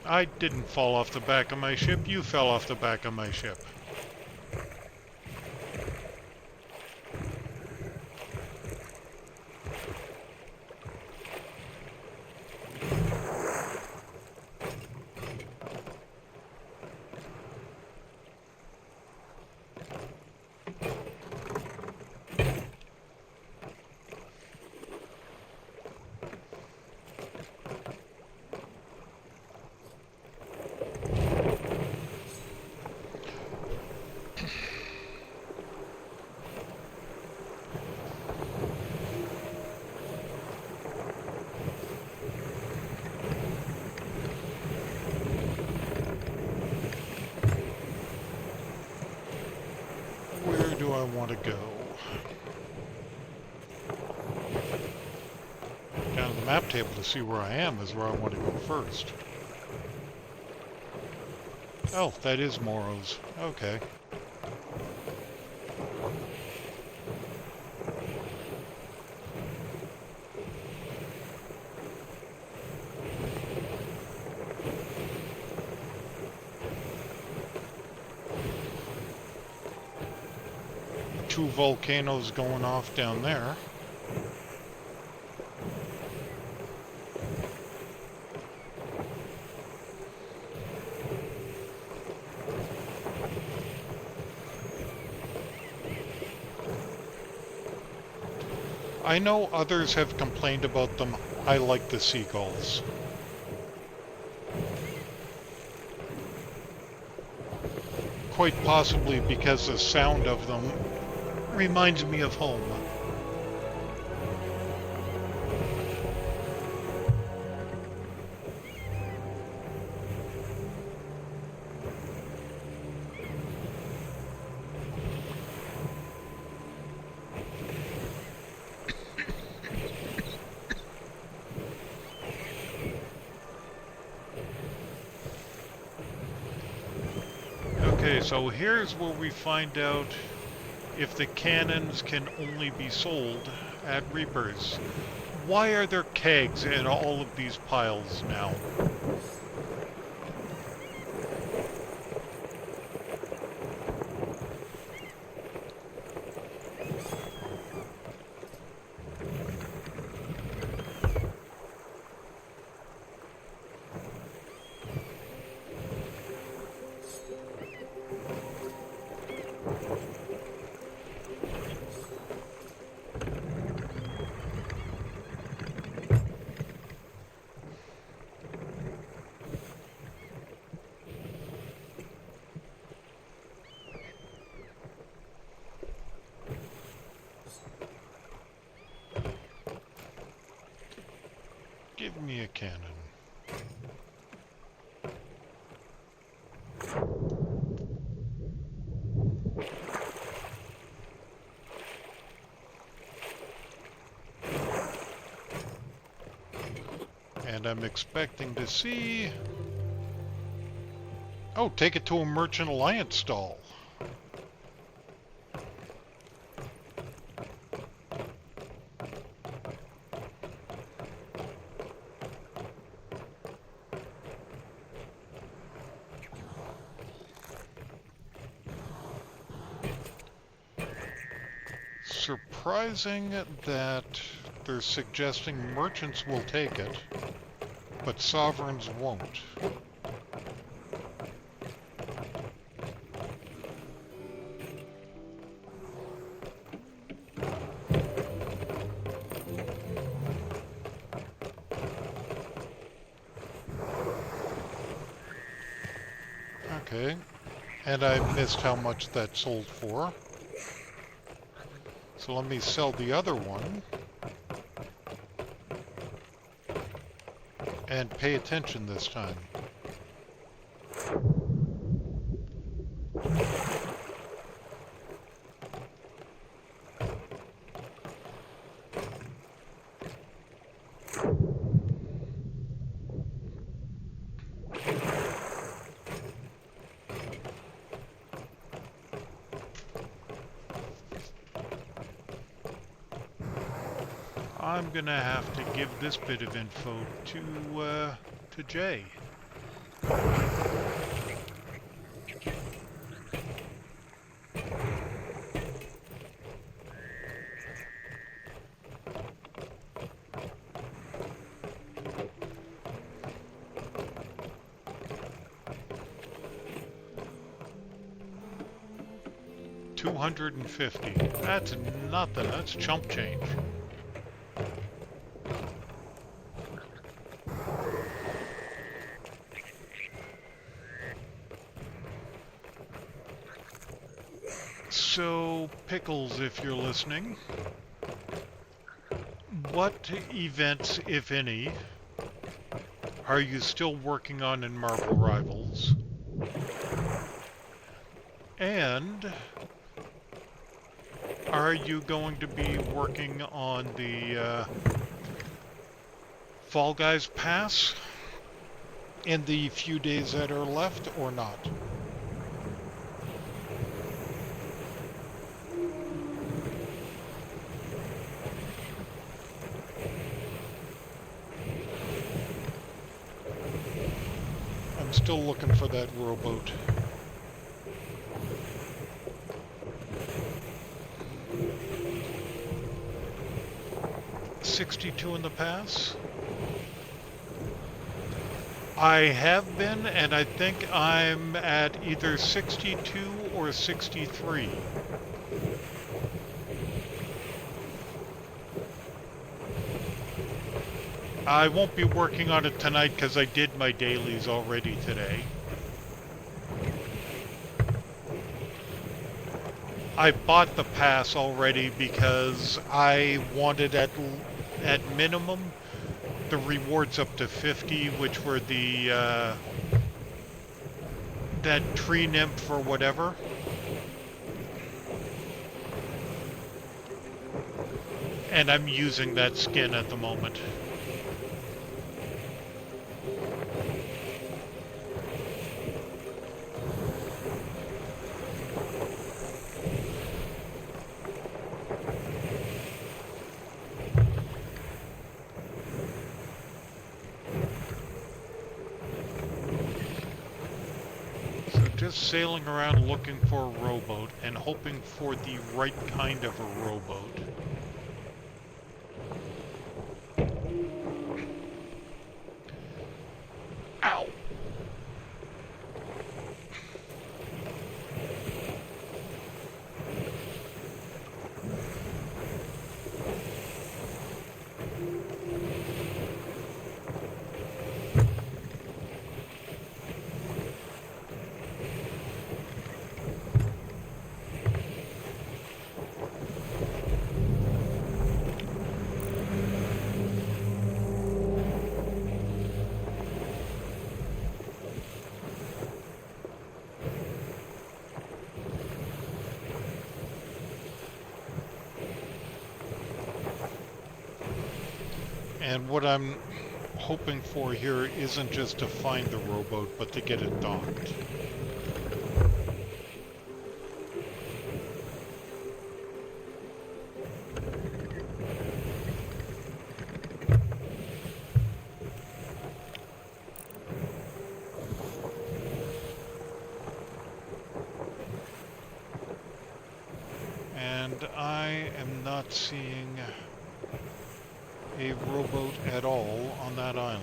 I didn't fall off the back of my ship. You fell off the back of my ship. Do I want to go? Down the map table to see where I am is where I want to go first. Oh, that is Morrow's. Okay. Two volcanoes going off down there. I know others have complained about them. I like the seagulls. Quite possibly because the sound of them reminds me of home. Okay, so here's where we find out if the cannons can only be sold at Reapers. Why are there kegs in all of these piles now? Give me a cannon. And I'm expecting to see... Oh, take it to a Merchant Alliance stall. Surprising that they're suggesting merchants will take it, but sovereigns won't. Okay, and I missed how much that sold for. So let me sell the other one. And pay attention this time. I'm gonna have to give this bit of info to Jay. $250. That's nothing. That's chump change. So, Pickles, if you're listening, what events, if any, are you still working on in Marvel Rivals? And are you going to be working on the Fall Guys Pass in the few days that are left, or not? I'm still looking for that rowboat. $62 in the pass. I have been, and I think I'm at either 62 or 63. I won't be working on it tonight because I did my dailies already today. I bought the pass already because I wanted at minimum the rewards up to 50, which were the that tree nymph or whatever. And I'm using that skin at the moment. So just sailing around looking for a rowboat and hoping for the right kind of a rowboat. Ow! And what I'm hoping for here isn't just to find the rowboat, but to get it docked. And I am not seeing a rowboat at all on that island.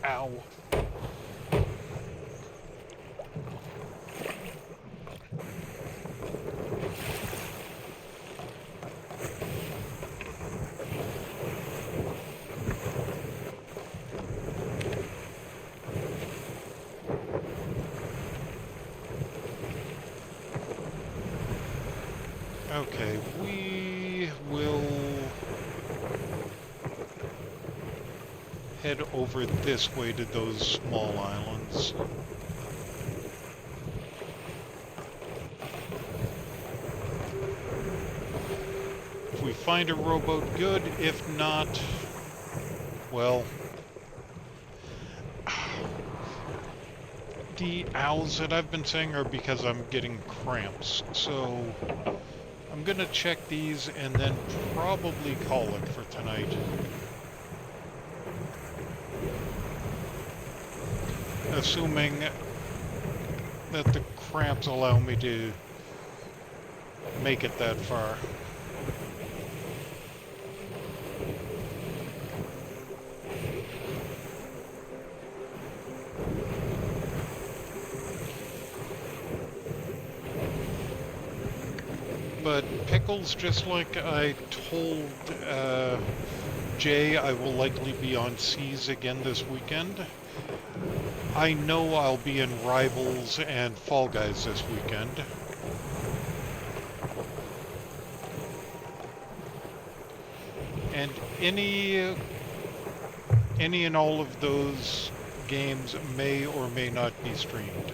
Ow. Okay, we will head over this way to those small islands. If we find a rowboat, good. If not, well, the owls that I've been saying are because I'm getting cramps, so I'm gonna check these and then probably call it for tonight. Assuming that the cramps allow me to make it that far. But Pickles, just like I told Jay, I will likely be on Seas again this weekend. I know I'll be in Rivals and Fall Guys this weekend. And any and all of those games may or may not be streamed.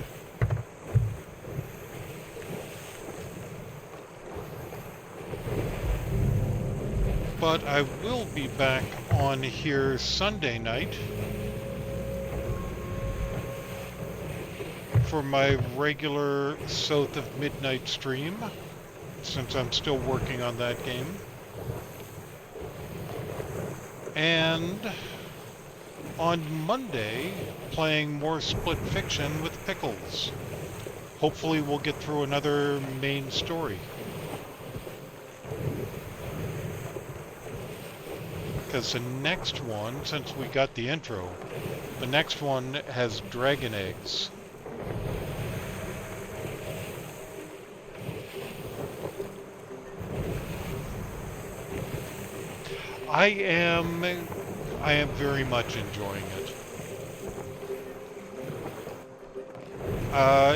But I will be back on here Sunday night for my regular South of Midnight stream, since I'm still working on that game. And on Monday, playing more Split Fiction with Pickles. Hopefully we'll get through another main story. Because the next one, since we got the intro, the next one has dragon eggs. I am very much enjoying it.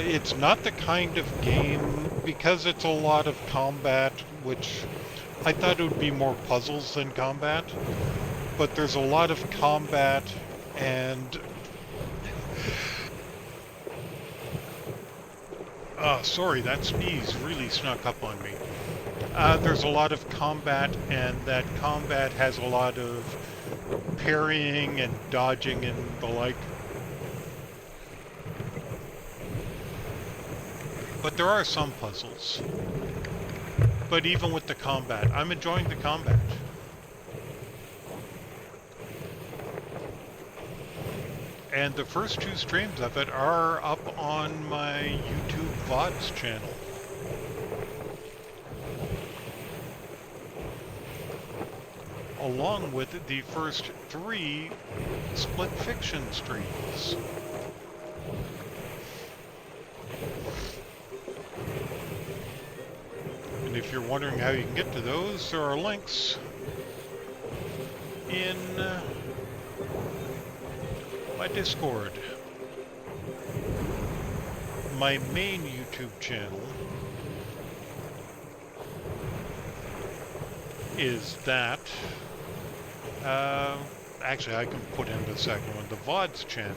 It's not the kind of game, because it's a lot of combat, which I thought it would be more puzzles than combat, but there's a lot of combat and... sorry, that sneeze really snuck up on me. There's a lot of combat, and that combat has a lot of parrying and dodging and the like. But there are some puzzles. But even with the combat, I'm enjoying the combat. And the first 2 streams of it are up on my YouTube VODs channel. Along with the first 3 split fiction streams. And if you're wondering how you can get to those, there are links in my Discord. My main YouTube channel is that, actually I can put in the second one, the VODs channel.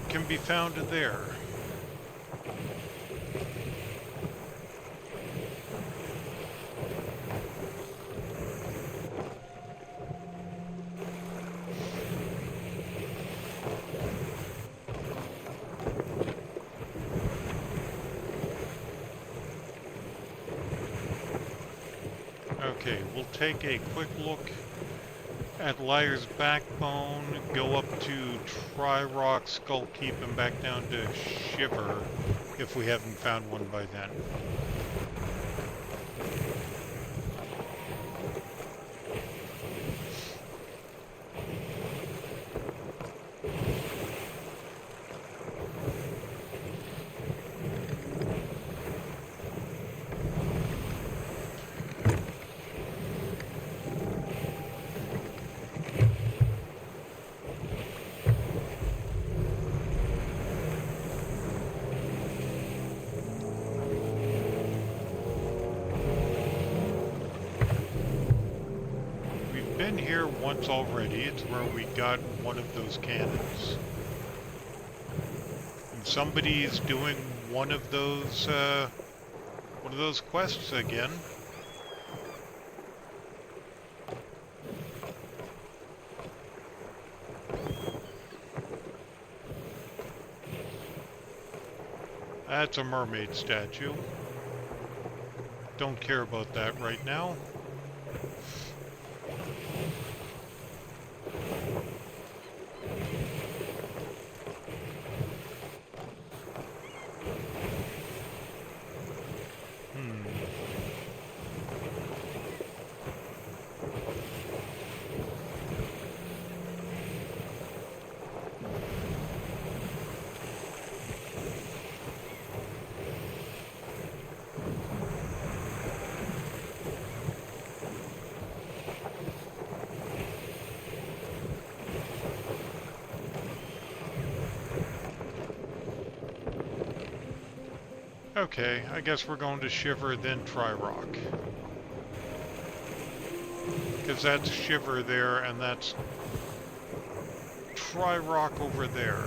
Can be found there. Okay, we'll take a quick look at Liar's Backbone, go up to Tri-Rock, Skullkeep, and back down to Shiver, if we haven't found one by then. Been here once already. It's where we got one of those cannons. And somebody's doing one of those quests again. That's a mermaid statue. Don't care about that right now. Okay, I guess we're going to Shiver, then Tri-Rock. Because that's Shiver there, and that's Tri-Rock over there.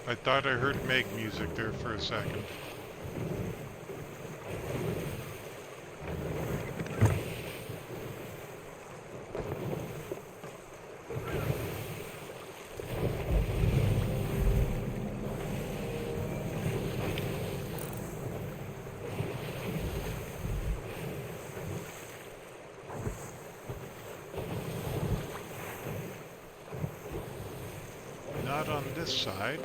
I thought I heard Meg music there for a second. Not on this side.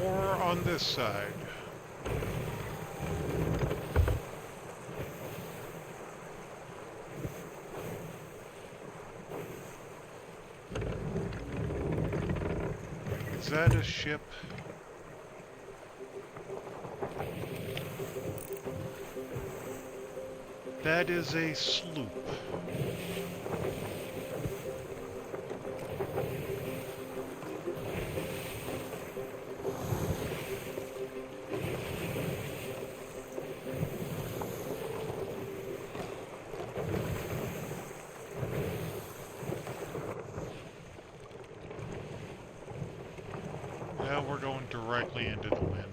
Or on this side. Is that a ship? That is a sloop. Now we're going directly into the wind.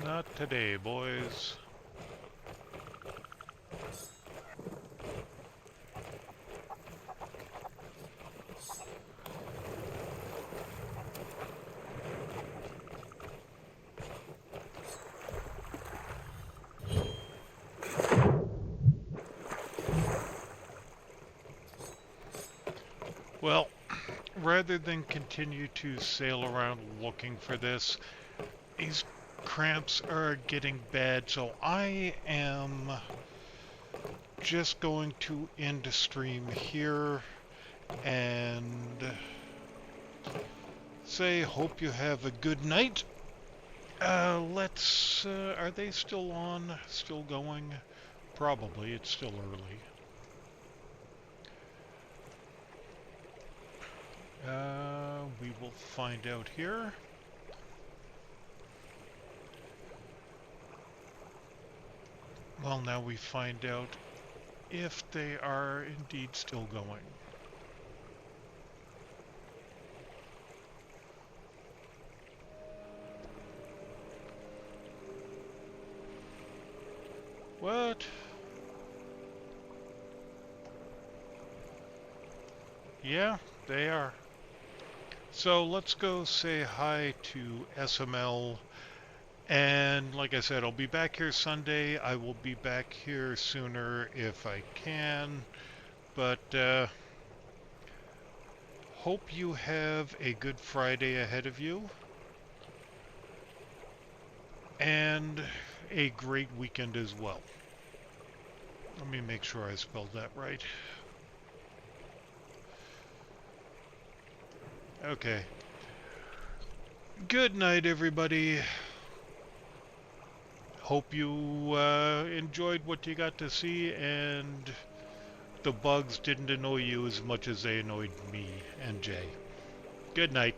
Not today, boys. Well, rather than continue to sail around looking for this, these cramps are getting bad, so I am just going to end stream here and say hope you have a good night. Are they still on? Still going? Probably, it's still early. We will find out here. Well, now we find out if they are indeed still going. What? Yeah, they are. So let's go say hi to SML. And like I said, I'll be back here Sunday. I will be back here sooner if I can. But hope you have a good Friday ahead of you. And a great weekend as well. Let me make sure I spelled that right. Okay. Good night, everybody. hope you enjoyed what you got to see, and the bugs didn't annoy you as much as they annoyed me and Jay. Good night.